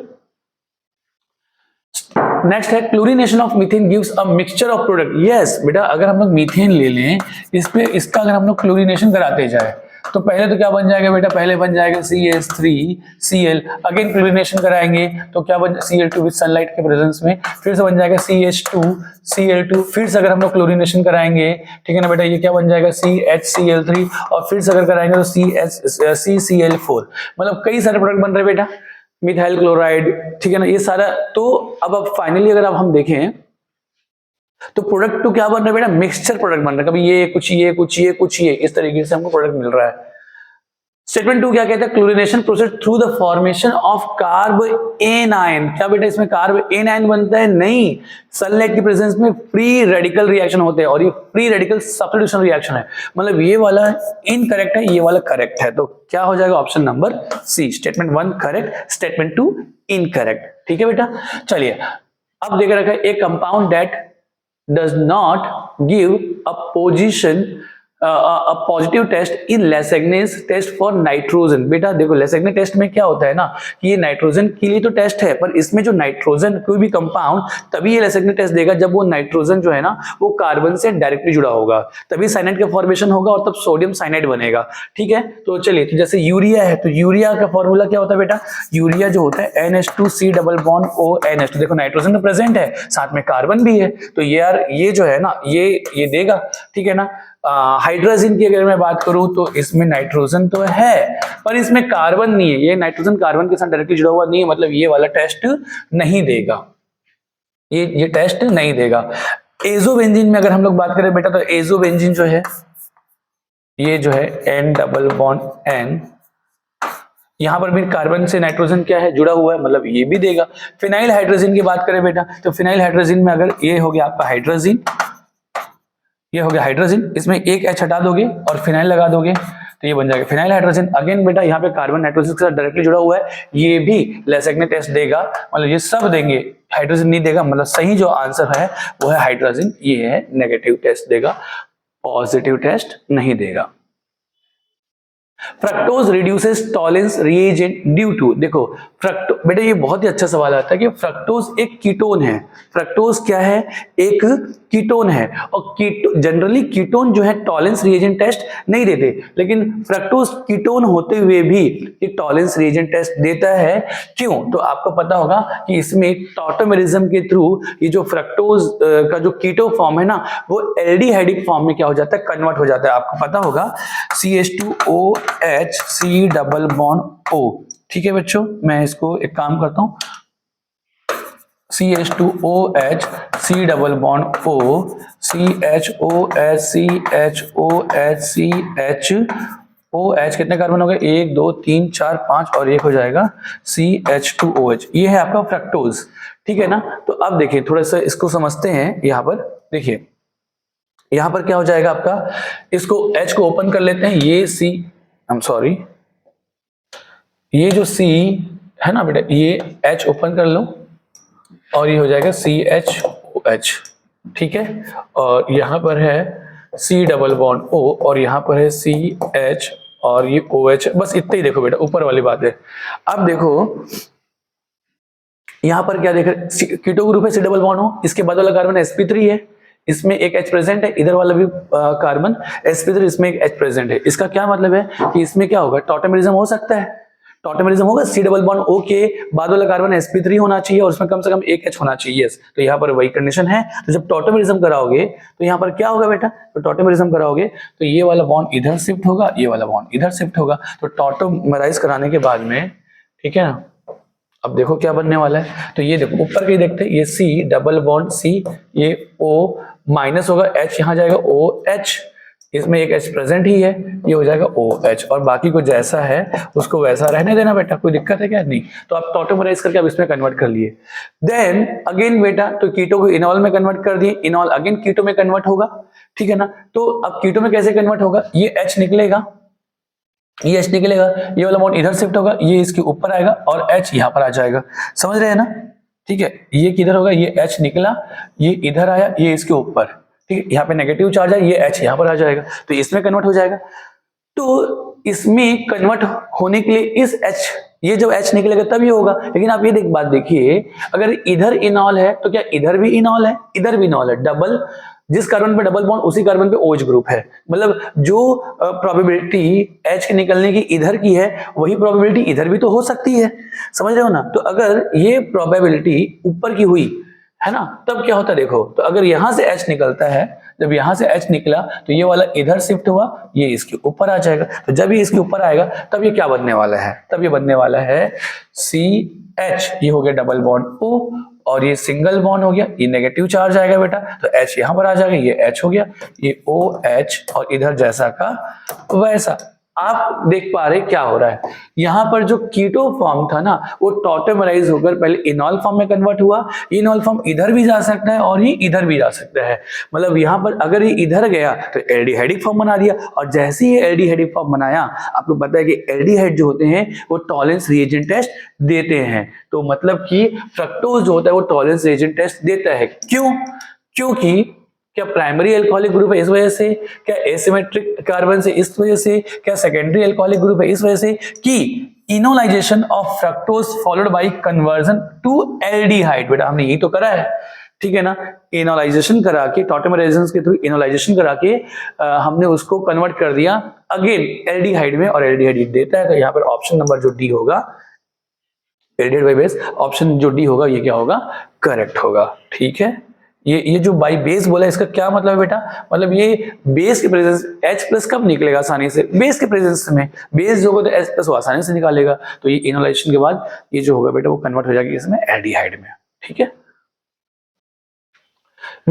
नेक्स्ट है chlorination of methane gives a mixture of product. Yes बेटा, अगर हम लोग मीथेन ले लें, इसमें इसका अगर हम लोग क्लोरीनेशन कराते जाए तो पहले तो क्या बन जाएगा बेटा, पहले बन जाएगा CH3Cl, अगेन क्लोरीनेशन कराएंगे तो क्या बन Cl2 विद सनलाइट के प्रेजेंस में, फिर से बन जाएगा CH2Cl2, फिर से अगर हम लोग क्लोरीनेशन कराएंगे, ठीक है ना बेटा, ये क्या बन जाएगा CHCl3, और फिर से अगर कराएंगे तो CCl4, मतलब कई सारे प्रोडक्ट बन रहे बेटा, मिथाइल क्लोराइड, ठीक है ना, ये सारा। तो अब फाइनली अगर अब हम देखें तो प्रोडक्ट तो क्या बन रहा है बेटा, मिक्सचर प्रोडक्ट बन रहा है, कभी ये कुछ ये कुछ ये कुछ ये, इस तरीके से हमको प्रोडक्ट मिल रहा है। स्टेटमेंट 2 क्या कहता है, chlorination process through the formation of carb anion. क्या बेटा इसमें कार्ब एनायन बनता है? नहीं, सनलाइट की प्रेजेंस में फ्री रेडिकल रिएक्शन होते हैं, और ये फ्री रेडिकल सब्स्टिट्यूशन रिएक्शन है, मतलब ये वाला इनकरेक्ट है, ये वाला करेक्ट है, तो क्या हो जाएगा option number C, statement 1 correct, statement 2 incorrect, ठीक है बेटा। चलिए अब देख रखा है, एक compound that does not give a positive test in Lassaigne's test for nitrogen. बेटा देखो लेसेग्ने टेस्ट में क्या होता है ना कि ये नाइट्रोजन के लिए तो टेस्ट है, पर इसमें जो नाइट्रोजन कोई भी कंपाउंड तभी ये लेसेग्ने टेस्ट देगा जब वो नाइट्रोजन जो है ना वो कार्बन से डायरेक्टली जुड़ा होगा, तभी साइनाइड का फॉर्मेशन होगा और तब सोडियम साइनाइड बनेगा, ठीक है। तो चलिए, तो जैसे यूरिया है, तो यूरिया का फॉर्मूला क्या होता है बेटा, यूरिया जो होता है NH2C डबल बॉन्ड ONH, देखो नाइट्रोजन तो प्रेजेंट है, साथ में कार्बन भी है, तो यार ये जो है ना ये देगा, ठीक है ना। हाइड्रोजन की अगर मैं बात करूं तो इसमें नाइट्रोजन तो है पर इसमें कार्बन नहीं है, ये नाइट्रोजन कार्बन के साथ डायरेक्टली जुड़ा हुआ नहीं है, मतलब ये वाला टेस्ट नहीं देगा, ये टेस्ट नहीं देगा। एजोबेंजीन में अगर हम लोग बात करें बेटा, तो एजोबेंजीन जो है ये जो है N डबल बॉन्ड N, यहां पर भी कार्बन से नाइट्रोजन क्या है जुड़ा हुआ है, मतलब ये भी देगा। फिनाइल हाइड्रोजन की बात करें बेटा, तो फिनाइल हाइड्रोजन में अगर ये हो गया आपका हाइड्रोजन, ये हो गया हाइड्रोजन, इसमें एक H हटा दोगे और फिनाइल लगा दोगे तो ये बन जाएगा फिनाइल हाइड्रोजन। अगेन बेटा यहाँ पे कार्बन नाइट्रोजन के साथ डायरेक्टली जुड़ा हुआ है, ये भी लेसेग्ने टेस्ट देगा, मतलब ये सब देंगे, हाइड्रोजन नहीं देगा, मतलब सही जो आंसर है वो है हाइड्रोजन, ये है नेगेटिव टेस्ट देगा, पॉजिटिव टेस्ट नहीं देगा। Fructose reduces Tollens reagent due to, देखो फ्रक्टो बेटा ये बहुत ही अच्छा सवाल आता है कि फ्रक्टोज एक कीटोन है, फ्रक्टोज क्या है, एक कीटोन है, और जनरली कीटोन जो है टॉलरेंस रिएजेंट टेस्ट नहीं देते, लेकिन फ्रक्टोज कीटोन होते हुए भी ये टॉलरेंस रिएजेंट टेस्ट देता है, क्यों? तो आपको पता होगा कि इसमें टॉटोमेरिज्म के थ्रू ये जो फ्रक्टोज का जो कीटो फॉर्म है ना वो एल्डिहाइडिक फॉर्म में क्या हो जाता है, कन्वर्ट हो जाता है। आपको पता होगा CH2OH C double bond O, ठीक है बच्चों, मैं इसको एक काम करता हूं, CH2OH C double bond O, CHOH CHOH CHOH, कितने कार्बन हो गए, 1 2 3 4 5 और एक हो जाएगा CH2OH, ये है आपका फ्रक्टोज, ठीक है ना। तो अब देखिए थोड़ा सा इसको समझते हैं, यहाँ पर देखिए यहां पर क्या हो जाएगा आपका, इसको H को ओपन कर लेते हैं, ये C, आई एम सॉरी, ये जो C है ना बेटा, ये H ओपन कर लो और ये हो जाएगा CHOH, ठीक है, और यहां पर है C डबल बॉन्ड O और यहां पर है CH और ये OH, बस इतना ही देखो बेटा, ऊपर वाली बात है। अब देखो यहां पर क्या देख रहे, कीटो ग्रुप है C डबल बॉन्ड O, इसके बाद वाला कार्बन sp3 है, इसमें एक H प्रेजेंट है, इधर वाला भी कार्बन sp3, इसमें एक H प्रेजेंट है, इसका क्या मतलब है कि इसमें क्या होगा, टॉटोमेरिज्म हो सकता है, टॉटोमेरिज्म होगा, C डबल बॉन्ड O के बाद वाला कार्बन sp3 होना चाहिए और उसमें कम से कम एक H होना चाहिए, यस, तो यहाँ पर वही कंडीशन है। तो जब टॉटोमेरिज्म कराओगे तो यहाँ पर क्या होगा बेटा, तो टॉटोमेरिज्म कराओगे तो ये वाला बॉन्ड इधर शिफ्ट होगा, ये वाला बॉन्ड इधर शिफ्ट होगा, तो टॉटोमराइज कराने के बाद में, ठीक है ना, अब देखो क्या बनने वाला है, तो ये देखो ऊपर के देखते हैं, ये C डबल बॉन्ड C, ये O माइनस होगा, H यहाँ जाएगा OH, इसमें एक H प्रेजेंट ही है, ये हो जाएगा OH, और बाकी को जैसा है उसको वैसा रहने देना बेटा, कोई दिक्कत है क्या? नहीं। तो आप टॉटोमराइज करके आप इसमें कन्वर्ट कर लिए। देन अगेन बेटा, तो कीटो को इनॉल में कन्वर्ट कर दिए, इनॉल अगेन कीटो में कन्वर्ट होगा, ठीक है ना। तो अब कीटो में कैसे कन्वर्ट होगा, ये H निकलेगा, ये H निकलेगा, ये वाला बॉन्ड इधर शिफ्ट होगा, ये इसके ऊपर आएगा और H यहाँ पर आ जाएगा, समझ रहे हैं ना? ठीक है, ये किधर होगा, ये H निकला, ये इधर आया, ये इसके ऊपर, ठीक है, यहाँ पे नेगेटिव चार्ज है, ये H यहाँ पर आ जाएगा, तो इसमें कन्वर्ट हो जाएगा। तो इसमें कन्वर्ट होने के लिए इस H, ये जब H निकलेगा तब ये होगा। लेकिन आप ये बात देखिए, अगर इधर इनॉल है तो क्या इधर भी इनॉल है, इधर भी इनॉल है, डबल, जिस कार्बन पे डबल बॉन्ड उसी कार्बन पे OH ग्रुप है, मतलब जो प्रोबेबिलिटी H के निकलने की इधर की है वही प्रोबेबिलिटी इधर भी तो हो सकती है, समझ रहे हो ना। तो अगर ये प्रोबेबिलिटी ऊपर की हुई है ना, तब क्या होता है देखो, तो अगर यहां से H निकलता है, जब यहां से H निकला तो ये वाला इधर शिफ्ट हुआ, ये इसके ऊपर आ जाएगा, तो जब ये इसके ऊपर आएगा तब ये क्या बनने वाला है, तब ये बनने वाला है CH, ये हो गया डबल बॉन्ड O, और ये सिंगल बॉन्ड हो गया, ये नेगेटिव चार्ज आएगा बेटा, तो H यहां पर आ जाएगा, ये H हो गया, ये OH, और इधर जैसा का वैसा। आप देख पा रहे क्या हो रहा है, यहाँ पर जो कीटो फॉर्म था ना वो टॉटोमराइज होकर पहले इनॉल फॉर्म में कन्वर्ट हुआ, इनॉल फॉर्म इधर भी जा सकता है और ये इधर भी जा सकता है, मतलब यहाँ पर अगर ये इधर गया तो एल्डिहाइडिक फॉर्म बना दिया, और जैसे ही एल्डिहाइडिक फॉर्म बनाया, आपको पता है कि एल्डिहाइड जो होते हैं वो टॉलरेंस रिएजेंट टेस्ट देते हैं, तो मतलब कि फ्रक्टोज जो होता है वो टॉलरेंस रिएजेंट टेस्ट देता है। क्यों? क्योंकि क्या प्राइमरी अल्कोहलिक ग्रुप है इस वजह से, क्या एसिमेट्रिक कार्बन से इस वजह से, क्या सेकेंडरी अल्कोहलिक ग्रुप है इस वजह से, कि enolization of fructose followed by conversion to aldehyde, बेटा हमने यही तो करा है, ठीक है ना। इनोलाइजेशन करा के, टॉटोमराइजेशन के थ्रू इनोलाइजेशन करा के हमने उसको कन्वर्ट कर दिया अगेन एल्डिहाइड में, और एल्डिहाइड देता है, तो यहाँ पर ऑप्शन नंबर जो डी होगा, एल्डिहाइड बाय बेस, ऑप्शन जो डी होगा ये क्या होगा, करेक्ट होगा, ठीक है। ये जो बाई बेस बोला इसका क्या मतलब है बेटा, मतलब ये बेस के प्रेजेंस H प्लस कब निकलेगा आसानी से, बेस के प्रेजेंस में, बेस जो होगा तो H प्लस वो आसानी से निकालेगा, तो ये इनोलाइजेशन के बाद ये जो होगा बेटा वो कन्वर्ट हो जाएगी इसमें एल्डिहाइड में, ठीक है।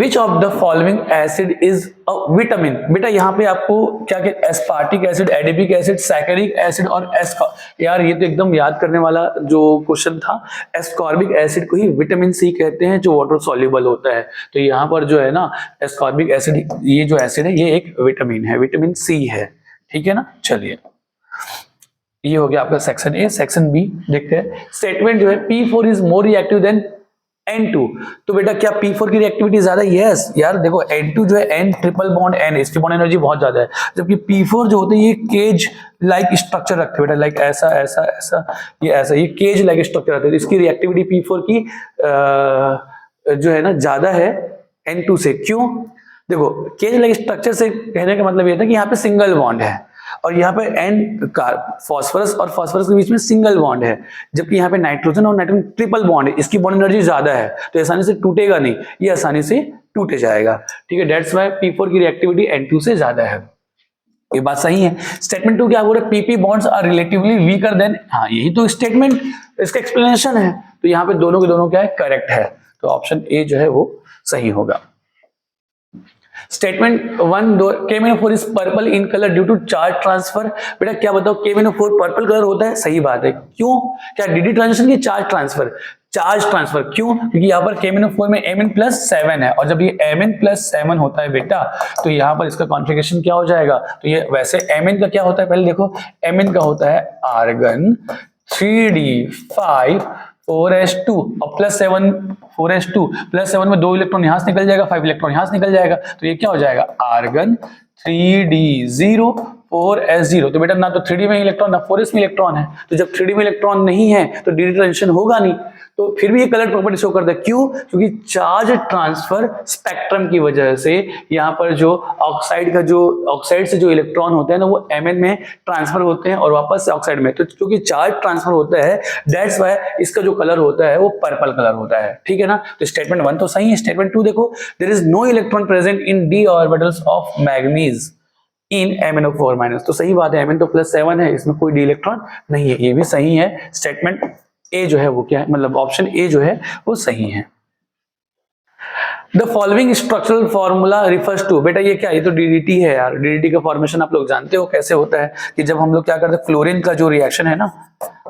Which of the following acid is a vitamin? बेटा यहाँ पे आपको क्या कहते हैं, aspartic acid, adipic acid, saccharic acid और यार ये तो एकदम याद करने वाला जो क्वेश्चन था, एस्कॉर्बिक एसिड को ही विटामिन सी कहते हैं जो वाटर सॉल्युबल होता है, तो यहाँ पर जो है ना एस्कॉर्बिक एसिड, ये जो एसिड है ये एक विटामिन है, विटामिन सी है, ठीक है ना। चलिए ये हो गया आपका सेक्शन ए। सेक्शन बी देखते हैं, स्टेटमेंट जो है P4 is more reactive than N2, तो बेटा क्या P4 की रिएक्टिविटी ज्यादा? यस यार, देखो N2 जो है N ट्रिपल बॉन्ड N, इसकी बॉन्ड एनर्जी बहुत ज्यादा है, जबकि P4 जो होते हैं ये केज लाइक स्ट्रक्चर रखते हैं बेटा, लाइक ऐसा ऐसा ऐसा, ये ऐसा, ये केज लाइक स्ट्रक्चर रखते हैं, इसकी रिएक्टिविटी P4 की जो है ना ज्यादा है N2 से। क्यों? देखो केज लाइक स्ट्रक्चर से कहने का मतलब ये था कि यहाँ पे सिंगल बॉन्ड है, और यहाँ पे N फॉस्फोरस और फॉस्फोरस के बीच में सिंगल बॉन्ड है, जबकि यहाँ पे नाइट्रोजन और नाइट्रोजन ट्रिपल बॉन्ड है, इसकी बॉन्ड एनर्जी ज्यादा है, तो आसानी से टूटेगा नहीं, ये आसानी से टूटे जाएगा, ठीक है। दैट्स व्हाई P4 की रिएक्टिविटी N2 से ज्यादा है, ये बात सही है। स्टेटमेंट 2 क्या बोल रहा है, PP bonds are relatively weaker than, हाँ यही तो स्टेटमेंट, इसका एक्सप्लेनेशन है, तो यहाँ पे दोनों के दोनों क्या है, करेक्ट है, तो ऑप्शन ए जो है वो सही होगा। Statement 1 KMnO4 is purple in colour due to charge transfer, बेटा क्या बताओ KMnO4 पर्पल कलर होता है? सही बात है। क्यों? क्या DD ट्रांजिशन की चार्ज ट्रांसफर? Charge transfer. क्यों? क्योंकि यहाँ पर KMnO4 में Mn+7 है, और जब ये Mn+7 होता है बेटा, तो यहाँ पर इसका कॉन्फ़िगरेशन क्या हो जाएगा, तो ये वैसे Mn का क्या होता है, पहले देखो Mn का होता है आर्गन 3d5 4s2 और +7 4s2 +7 में 2 इलेक्ट्रॉन यहाँ से निकल जाएगा, 5 इलेक्ट्रॉन यहाँ से निकल जाएगा, तो ये क्या हो जाएगा आर्गन 3d0 4s0, तो बेटा ना तो 3d में इलेक्ट्रॉन ना 4s में इलेक्ट्रॉन है, तो जब 3d में इलेक्ट्रॉन नहीं है तो डी ट्रांजिशन होगा नहीं, तो फिर भी ये कलर प्रॉपर्टी शो करता है। क्यों? क्योंकि चार्ज ट्रांसफर स्पेक्ट्रम की वजह से यहाँ पर जो ऑक्साइड से जो इलेक्ट्रॉन होते हैं ना वो Mn में ट्रांसफर होते हैं और वापस से ऑक्साइड में, तो क्योंकि चार्ज ट्रांसफर होता है दैट्स व्हाई इसका जो कलर होता है वो पर्पल कलर होता है, ठीक है ना। तो स्टेटमेंट 1 तो सही है। स्टेटमेंट 2 देखो, there is no electron present in d orbitals of manganese in MnO4-, तो सही बात है, Mn तो +7 है, इसमें कोई डी इलेक्ट्रॉन नहीं है, ये भी सही है। स्टेटमेंट ए जो है वो क्या है, मतलब ऑप्शन ए जो है वो सही है। The following structural formula refers to, बेटा ये क्या, ये तो डीडीटी है यार। डीडीटी का फॉर्मेशन आप लोग जानते हो कैसे होता है कि जब हम लोग क्या करते हैं, क्लोरीन का जो रिएक्शन है ना,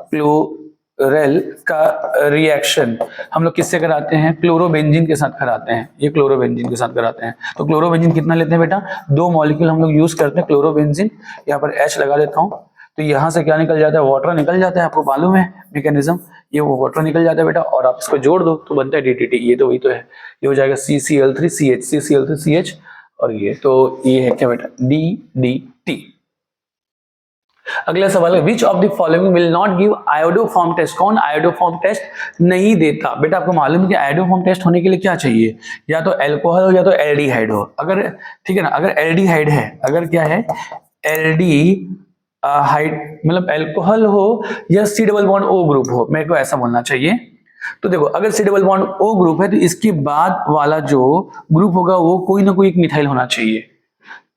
क्लोरेल का रिएक्शन हम लोग किससे कराते हैं, क्लोरोबेंजीन के साथ कराते हैं। ये क्लोरोबेंजीन के साथ कराते हैं। तो क्लोरोबेंजीन कितना लेते हैं बेटा, 2 मॉलिक्यूल हम लोग यूज करते हैं क्लोरोबेंजीन। यहाँ पर H लगा देता हूँ, तो यहाँ से क्या निकल जाता है, वाटर निकल जाता है। आपको मालूम है मैकेनिज्म, ये वो वाटर निकल जाता है बेटा, और आप इसको जोड़ दो तो बनता है DDT। ये तो वही तो है, ये हो जाएगा CCl3CH, CCl3CH, और ये तो ये है क्या बेटा, DDT। अगला सवाल है, which of the following will not give iodoform test. कौन आयोडोफॉर्म टेस्ट नहीं देता। बेटा आपको मालूम है कि आयोडोफॉर्म टेस्ट होने के लिए क्या चाहिए, या तो एल्कोहल हो या तो एल्डिहाइड हो। अगर ठीक है ना, अगर एल्डिहाइड है, अगर क्या है एल्डिहाइड मतलब एल्कोहल हो या C double bond O group हो, मेरे को ऐसा बोलना चाहिए। तो देखो अगर C double bond O group है तो इसके बाद वाला जो ग्रुप होगा वो कोई ना कोई एक मिथाइल होना चाहिए,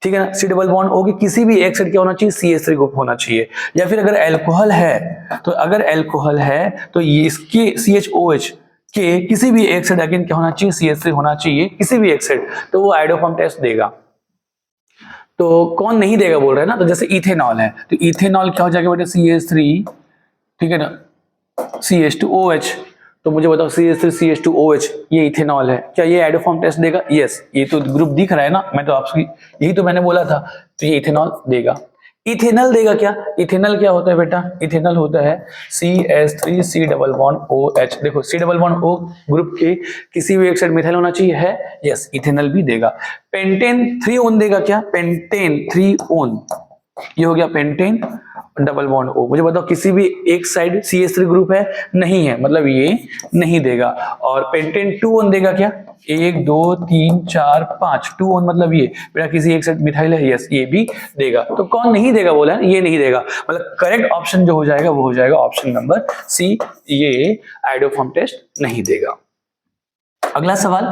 ठीक है ना। C डबल बॉन्ड O के किसी भी एक साइड क्या होना चाहिए, CH3 ग्रुप होना चाहिए। या फिर अगर अल्कोहल है तो अगर अल्कोहल है तो ये इसके CHOH के किसी भी एक साइड अगेन क्या होना चाहिए, CH3 होना चाहिए किसी भी एक साइड, तो वो आयोडोफॉर्म टेस्ट देगा। तो कौन नहीं देगा बोल रहे हैं ना, तो जैसे इथेनॉल है तो इथेनॉल क्या हो जाएगा बेटा, CH3, ठीक है ना, CH2OH। तो मुझे बताओ CH3CH2OH ये इथेनॉल है, क्या ये आयोडोफॉर्म टेस्ट देगा? यस, ये तो ग्रुप दिख रहा है ना, मैं तो आपकी यही तो मैंने बोला था, तो ये इथेनॉल देगा। इथेनॉल देगा क्या, इथेनॉल क्या होता है बेटा, इथेनॉल होता है CH3C डबल बॉन्ड OH। देखो C double bond O group के किसी भी एक साइड मिथाइल होना चाहिए, है, यस, इथेनॉल भी देगा। पेंटेन 3 ओन देगा क्या, पेंटेन 3 ओन, ये हो गया पेंटेन डबल बॉन्ड O। मुझे बताओ किसी भी एक साइड CH3 ग्रुप है, नहीं है, मतलब ये नहीं देगा। और पेंटेन 2 ओन देगा क्या, 1 2 3 4 5, 2 ओन मतलब ये बेटा किसी एक साइड मिथाइल है, यस, ये भी देगा। तो कौन नहीं देगा बोला है, ये नहीं देगा। मतलब करेक्ट ऑप्शन जो हो जाएगा वो हो जाएगा ऑप्शन नंबर C, ये आयोडोफॉर्म टेस्ट नहीं देगा। अगला सवाल,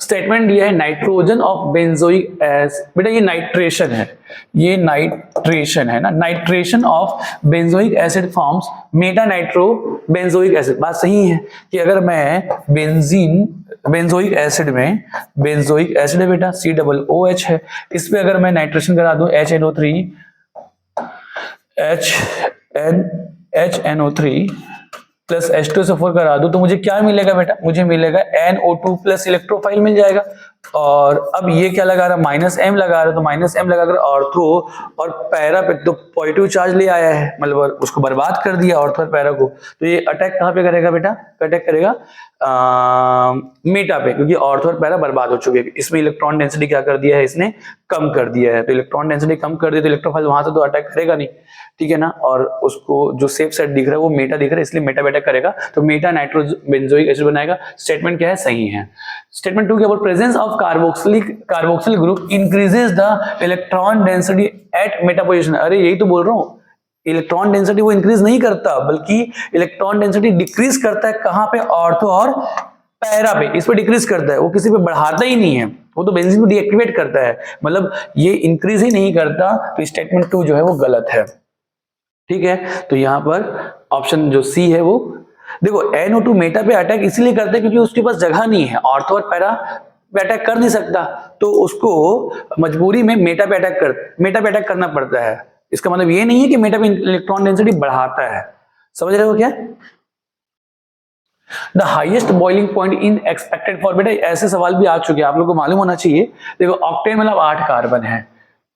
स्टेटमेंट दिया है नाइट्रोजन ऑफ बेंजोइक एसिड। बेटा ये नाइट्रेशन है, ये नाइट्रेशन है ना, nitration of benzoic acid forms Meta nitro benzoic acid. बात सही है कि अगर मैं बेंजोइक एसिड में, बेंजोइक एसिड है बेटा COOH है, इस पे अगर मैं नाइट्रेशन करा दूं HNO3 प्लस H2SO4 करा दूं तो मुझे क्या मिलेगा बेटा, मुझे मिलेगा NO2 प्लस इलेक्ट्रोफाइल मिल जाएगा। और अब ये क्या लगा रहा, -M लगा रहा, तो -M लगाकर ऑर्थो और पैरा पे तो पॉजिटिव चार्ज ले आया है, मतलब उसको बर्बाद कर दिया ऑर्थो और पैरा को। तो ये अटैक कहाँ पे करेगा बेटा, अटैक करेगा मेटा पे, क्योंकि ऑर्थो और पैरा बर्बाद हो चुके हैं। इसमें इलेक्ट्रॉन डेंसिटी क्या कर दिया है, इसने कम कर दिया है। तो इलेक्ट्रॉन डेंसिटी कम कर दी तो इलेक्ट्रोफाइल वहां से तो अटैक करेगा नहीं, ठीक है ना। और उसको जो सेफ साइड दिख रहा है वो मेटा दिख रहा है, इसलिए मेटा अटैक करेगा, तो मेटा नाइट्रो बेंजोइक एसिड बनाएगा। स्टेटमेंट क्या है, सही है। स्टेटमेंट 2 के about presence of carboxyl group increases the electron density at Meta position. अरे यही तो बोल रहा हूँ, इलेक्ट्रॉन डेंसिटी वो इंक्रीज नहीं करता बल्कि इलेक्ट्रॉन डेंसिटी डिक्रीज करता है। कहां पे, ऑर्थो और पैरा पे, इस पे डिक्रीज करता है, वो किसी पे बढ़ाता ही नहीं है, वो तो बेंजीन को डीएक्टिवेट करता है, मतलब ये इंक्रीज ही नहीं करता। तो स्टेटमेंट 2 जो है वो गलत है, ठीक है। तो यहां पर ऑप्शन जो सी है वो, देखो NO2 मेटा पे अटैक इसलिए करता है क्योंकि उसके पास जगह नहीं है, ऑर्थो और पैरा पे अटैक कर नहीं सकता, तो उसको मजबूरी में मेटा पे अटैक करना पड़ता है। इसका मतलब ये नहीं है कि मेटा पे इलेक्ट्रॉन डेंसिटी बढ़ाता है, समझ रहे हो क्या। The highest boiling point in expected for, बेटा ऐसे सवाल भी आ चुके हैं, आप लोगों को मालूम होना चाहिए। देखो ऑक्टेन मतलब 8 कार्बन है,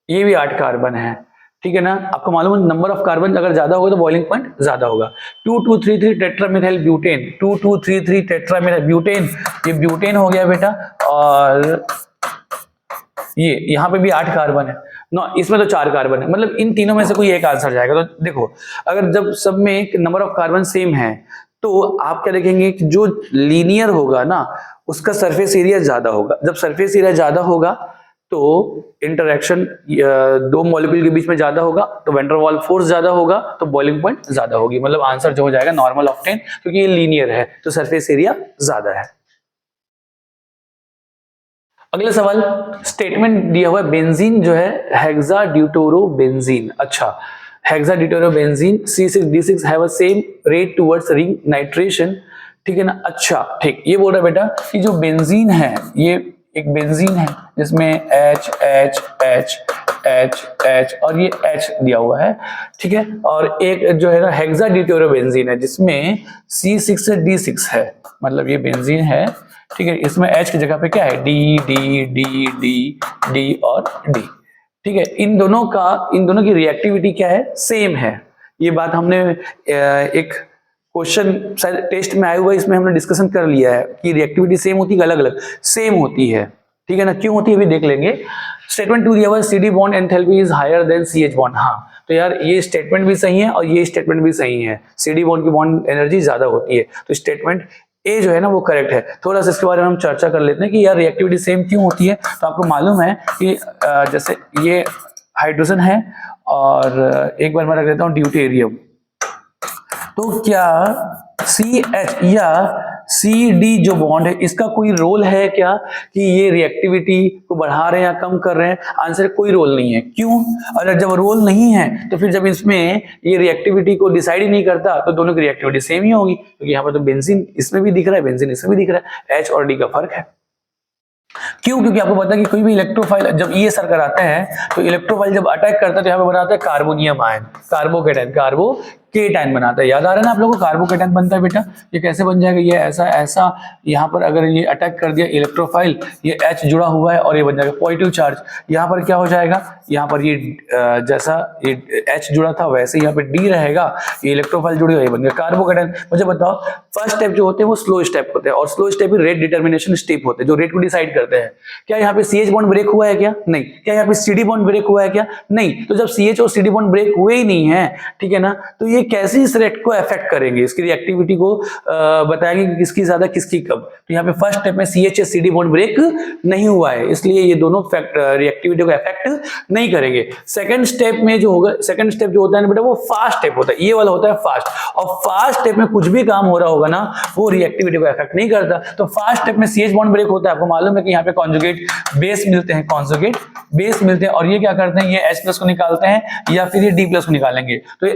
ये भी 8 कार्बन है, ठीक है ना। आपको मालूम है नंबर ऑफ कार्बन अगर ज्यादा होगा तो बॉइलिंग पॉइंट ज्यादा होगा। 2233 टेट्रामिथाइल ब्यूटेन, 2233 टेट्रामिथाइल ब्यूटेन, ये ब्यूटेन हो गया बेटा। और ये यहाँ पे भी 8 कार्बन है ना, इसमें तो 4 कार्बन है, मतलब इन तीनों में से कोई एक आंसर जाएगा। तो देखो अगर जब सब में नंबर ऑफ कार्बन सेम है तो आप क्या देखेंगे कि जो लीनियर होगा ना उसका सरफेस एरिया ज्यादा होगा। जब सरफेस एरिया ज्यादा होगा तो इंटरेक्शन 2 मॉलिक्यूल के बीच में ज्यादा होगा, तो वैन डर वाल्स फोर्स ज्यादा होगा, तो बॉइलिंग पॉइंट ज्यादा होगी। मतलब आंसर जो हो जाएगा नॉर्मल ऑक्टेन, क्योंकि ये लीनियर है तो सरफेस एरिया ज्यादा है। अगला सवाल, स्टेटमेंट दिया हुआ है बेंजीन जो है हेक्साड्यूटेरोबेंजीन। अच्छा, हेक्साड्यूटेरोबेंजीन C6D6 have a same rate towards ring nitration, ठीक है ना। अच्छा ठीक, ये बोल रहा है बेटा कि जो बेंजीन है ये एक बेंजीन है जिसमें H H H H H और ये H दिया हुआ है, ठीक है। और एक जो है ना हेक्सा डिट्रोबेंजीन है जिसमें C6 से D6 है, मतलब ये बेंजीन है, ठीक है। इसमें H की जगह पे क्या है, D D D D D और D, ठीक है। इन दोनों की रिएक्टिविटी क्या है, सेम है। ये बात हमने एक क्वेश्चन शायद टेस्ट में आया हुआ है, इसमें हमने डिस्कशन कर लिया है कि रिएक्टिविटी सेम होती है, अलग अलग सेम होती है, ठीक है ना। क्यों होती है अभी देख लेंगे। स्टेटमेंट 2 दिया हुआ है CD bond enthalpy is higher than CH bond. हाँ तो यार ये स्टेटमेंट भी सही है और ये स्टेटमेंट भी सही है, CD बॉन्ड की बॉन्ड एनर्जी ज्यादा होती है, तो स्टेटमेंट ए जो है ना वो करेक्ट है। थोड़ा सा इसके बारे में हम चर्चा कर लेते हैं कि यार रिएक्टिविटी सेम क्यों होती है। तो आपको मालूम है कि जैसे ये हाइड्रोजन है और एक बार मैं रख देता हूँ ड्यूटेरियम, तो क्या CH या CD जो बॉन्ड है इसका कोई रोल है क्या कि ये रिएक्टिविटी को बढ़ा रहे हैं या कम कर रहे हैं? आंसर कोई रोल नहीं है। क्यों? अगर जब रोल नहीं है तो फिर जब इसमें ये रिएक्टिविटी को डिसाइड ही नहीं करता तो दोनों की रिएक्टिविटी सेम ही होगी, क्योंकि यहाँ पर तो बेंजीन इसमें भी दिख रहा है, बेंजीन इसमें भी दिख रहा है, H और D का फर्क है। क्यों? क्योंकि आपको पता है कि कोई भी इलेक्ट्रोफाइल जब ये सर कराते हैं तो इलेक्ट्रोफाइल जब अटैक करता है तो यहाँ पे बनाता है कार्बोनियम आयन, कार्बोकेटाइन बनाता है। याद आ रहा है ना आप लोगों को, कार्बोकेटाइन बनता है बेटा। ये कैसे बन जाएगा, ये ऐसा यहाँ पर अगर ये अटैक कर दिया इलेक्ट्रोफाइल, ये H जुड़ा हुआ है और ये बन जाएगा पॉजिटिव चार्ज। यहाँ पर क्या हो जाएगा, यहाँ पर ये जैसा ये H जुड़ा था वैसे यहाँ पे D रहेगा, ये इलेक्ट्रोफाइल जुड़ी हुई बन गया कार्बोकेटाइन। मुझे बताओ फर्स्ट स्टेप जो होते हैं वो स्लो स्टेप होते हैं और स्लो स्टेप ही रेट डिटर्मिनेशन स्टेप होते हैं जो रेट को डिसाइड करते हैं। क्या यहाँ पे CH बॉन्ड ब्रेक हुआ है क्या? नहीं। क्या यहाँ पे CD बॉन्ड ब्रेक हुआ है क्या? नहीं। तो जब CH और CD बॉन्ड ब्रेक हुए ही नहीं है, ठीक है ना, तो ये कैसे इस रेट को अफेक्ट करेंगे, इसकी रिएक्टिविटी को बताएंगे कि किसकी ज्यादा किसकी कम। तो यहाँ पे फर्स्ट स्टेप में CH या CD बॉन्ड ब्रेक नहीं हुआ है, इसलिए ये दोनों रिएक्टिविटी को अफेक्ट नहीं करेंगे। सेकंड स्टेप में जो होगा, सेकंड स्टेप जो होता है ना बेटा वो फास्ट स्टेप होता है, ये वाला होता है फास्ट। और फास्ट स्टेप में कुछ भी काम हो रहा होगा ना वो रिएक्टिविटी को अफेक्ट नहीं करता। तो फास्ट स्टेप में CH बॉन्ड ब्रेक होता है, आपको मालूम है कि यहाँ पे कॉन्जुगेट बेस मिलते हैं, कॉन्जुगेट बेस मिलते हैं, और ये क्या करते हैं, ये H+ को निकालते हैं या फिर ये D+ को निकालेंगे। तो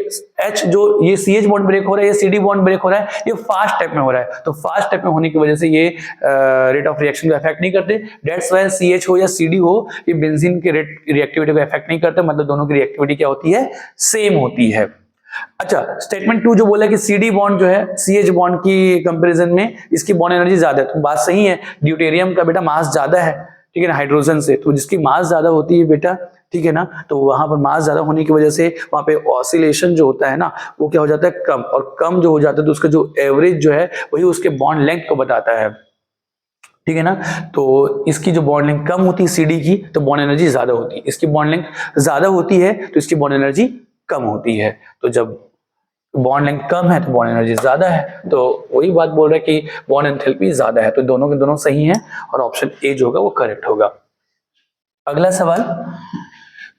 H जो ये CH बॉन्ड ब्रेक हो रहा है, ये CD बॉन्ड ब्रेक हो रहा है, ये फास्ट स्टेप में हो रहा है। तो फास्ट स्टेप में होने की वजह से ये रेट ऑफ रिएक्शन को अफेक्ट नहीं करते। दैट्स व्हाई CH हो या CD हो, ये बेंजीन के रेट रिएक्टिविटी को अफेक्ट नहीं करते, मतलब दोनों की रिएक्टिविटी क्या होती है, सेम होती है। अच्छा, स्टेटमेंट 2 जो बोला कि CD बॉन्ड जो है CH बॉन्ड की कंपैरिजन में इसकी बॉन्ड एनर्जी ज्यादा है, तो बात सही है। ड्यूटेरियम का बेटा मास ज्यादा है, ठीक है ना, हाइड्रोजन से, तो जिसकी मास ज्यादा होती है बेटा, ठीक है ना, तो वहां पर मास ज्यादा होने की वजह से वहां पे ऑसिलेशन जो होता है ना वो क्या हो जाता है, कम, और कम जो हो जाता है तो उसका जो एवरेज जो है वही उसके बॉन्ड लेंथ को बताता है, ठीक है ना। तो इसकी जो बॉन्ड लेंथ कम होती है CD की तो बॉन्ड एनर्जी ज्यादा होती है, इसकी बॉन्ड लेंथ ज्यादा होती है तो इसकी बॉन्ड एनर्जी कम होती है। तो जब बॉन्ड लेंथ कम है तो बॉन्ड एनर्जी ज्यादा है, तो वही बात बोल रहे हैं कि बॉन्ड एंथैल्पी ज्यादा है, तो दोनों के दोनों सही हैं और ऑप्शन ए जो होगा वो करेक्ट होगा। अगला सवाल,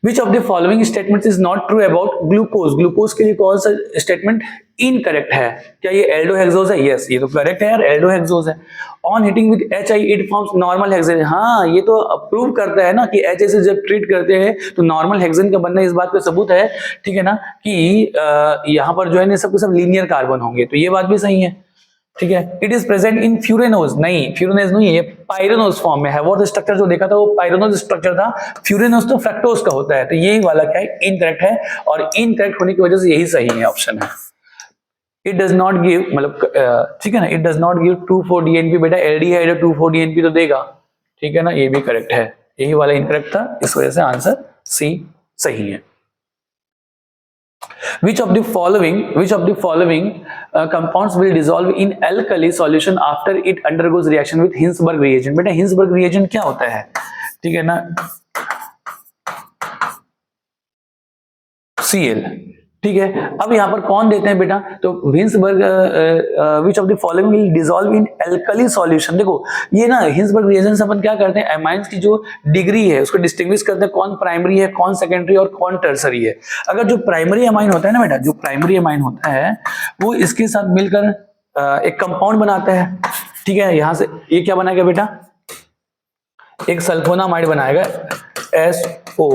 Which of the following statements is not true about glucose? Glucose के लिए कौन सा स्टेटमेंट इनकरेक्ट है? क्या ये एल्डोहेक्सोज है? यस, ये तो करेक्ट है यार, एल्डोहेक्सोज है। On heating with HI it forms normal hexane. हाँ, ये तो प्रूव करता है ना कि HI से जब ट्रीट करते हैं तो नॉर्मल हेक्सेन का बनना, इस बात पे सबूत है, ठीक है ना, कि यहाँ पर जो है सब सब लीनियर कार्बन होंगे, तो ये बात भी सही है, ठीक है। इट इज प्रेजेंट इन फ्यूरेनोज, नहीं फ्यूरेनोज नहीं है, ये पाइरेनोज फॉर्म में है। वो स्ट्रक्चर जो देखा था वो पाइरेनोज स्ट्रक्चर था, फ्यूरेनोज तो फ्रक्टोज का होता है, तो यही वाला क्या है, इनकरेक्ट है, और इनकरेक्ट होने की वजह से यही सही है, ऑप्शन है। इट डज नॉट गिव, मतलब ठीक है ना, it does not give 2,4-DNP, बेटा एल्डिहाइड 2,4-DNP तो देगा, ठीक है ना, ये भी करेक्ट है, यही वाला इनकरेक्ट था, इस वजह से आंसर सी सही है। Which of the following compounds will dissolve in alkali solution after it undergoes reaction with Hinsberg reagent? बेटा Hinsberg reagent क्या होता है, ठीक है ना, Cl, ठीक है। अब यहाँ पर कौन देते हैं बेटा, तो Hinsberg which of the following will dissolve in alkali solution. देखो ये ना हिंसबर्ग रिएजेंट से अपन क्या करते हैं, एमाइंस की जो डिग्री है उसको डिस्टिंग्विश करते हैं, कौन प्राइमरी है, कौन सेकेंडरी और कौन टर्सरी है। अगर जो प्राइमरी एमाइन होता है ना बेटा, जो प्राइमरी एमाइन होता है वो इसके साथ मिलकर एक कंपाउंड बनाता है, ठीक है। यहां से ये क्या बनाएगा बेटा, एक सल्फोनामाइड बनाएगा, SO,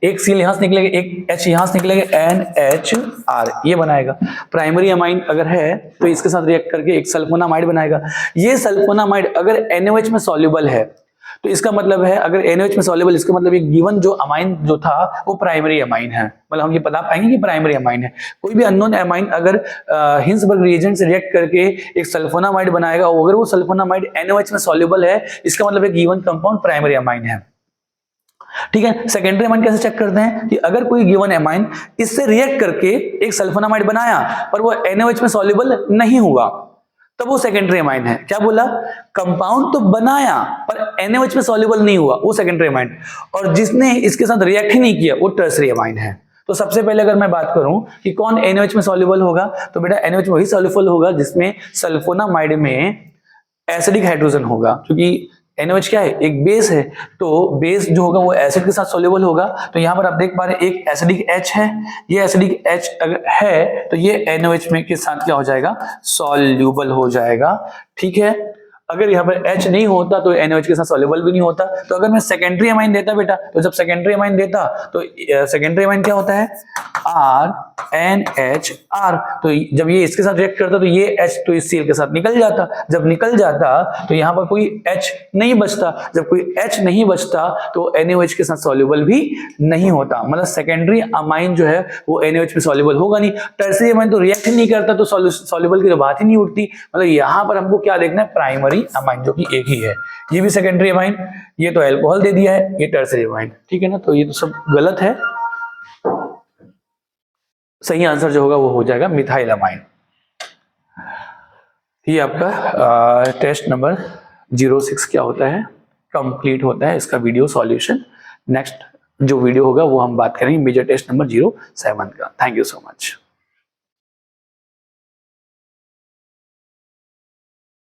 एक सील यहां से निकलेगा, एक H यहां से निकलेगा, NHR, ये बनाएगा। प्राइमरी अमाइन अगर है तो इसके साथ रिएक्ट करके एक सल्फोनामाइड बनाएगा। ये सल्फोनामाइड अगर NaOH में सॉल्युबल है तो इसका मतलब है अगर NaOH में सॉल्युबल, इसका मतलब एक गिवन जो अमाइन जो था वो प्राइमरी अमाइन है, मतलब हम ये बता पाएंगे कि प्राइमरी अमाइन है। कोई भी अननोन अमाइन अगर हिंसबर्ग रिएजेंट से रिएक्ट करके एक सल्फोनामाइड बनाएगा, अगर वो सल्फोनामाइड NaOH में सॉल्युबल है, इसका मतलब एक गिवन कंपाउंड प्राइमरी अमाइन है। ठीक है, सेकेंडरी अमाइन कैसे चेक करते हैं कि अगर कोई गिवन अमाइन इससे रिएक्ट करके एक सल्फोनामाइड बनाया पर वो NaOH में सॉल्युबल नहीं हुआ, तब वो सेकेंडरी अमाइन है। क्या बोला, कंपाउंड तो बनाया पर NaOH में सॉल्युबल नहीं हुआ, वो सेकेंडरी अमाइन। और जिसने इसके साथ रिएक्ट ही नहीं किया वो टर्सरी अमाइन है। तो सबसे पहले अगर मैं बात करूं कि कौन NaOH में सॉल्युबल होगा, तो बेटा NaOH में वही सॉल्युबल होगा जिसमें सल्फोनामाइड में एसिडिक हाइड्रोजन होगा, क्योंकि NaOH क्या है, एक बेस है, तो बेस जो होगा वो एसिड के साथ सॉल्युबल होगा। तो यहां पर आप देख पा रहे हैं एक एसिडिक H है, ये एसिडिक H अगर है तो ये NaOH में के साथ क्या हो जाएगा, सॉल्युबल हो जाएगा। ठीक है, अगर यहाँ पर H नहीं होता तो NaOH के साथ सॉल्युबल भी नहीं होता। तो अगर मैं सेकेंडरी अमाइन देता बेटा, तो जब सेकेंडरी अमाइन देता तो सेकेंडरी अमाइन क्या होता है, RNHR, तो जब ये इसके साथ रिएक्ट करता तो ये H तो इस Cl के साथ निकल जाता, जब निकल जाता तो यहाँ पर कोई H नहीं बचता, जब कोई H नहीं बचता तो NaOH के साथ सॉल्युबल भी नहीं होता, मतलब सेकेंडरी अमाइन जो है वो NaOH में सॉल्युबल होगा नहीं। टर्सरी अमाइन तो रिएक्ट नहीं करता तो सॉल्युबल की तो बात ही नहीं उठती। मतलब यहाँ पर हमको क्या देखना है, प्राइमरी अमाइन जो कि एक ही है, ये भी सेकेंडरी अमाइन, ये तो अल्कोहल दे दिया है, ये टर्सरी अमाइन। ठीक है ना, तो ये तो सब गलत है। सही आंसर जो होगा वो हो जाएगा मिथाइल अमाइन। ये आपका टेस्ट नंबर 06 क्या होता है, कंप्लीट होता है, इसका वीडियो सॉल्यूशन। नेक्स्ट जो वीडियो होगा वो हम बात करेंगे मेजर टेस्ट नंबर 07 का। Thank you so much.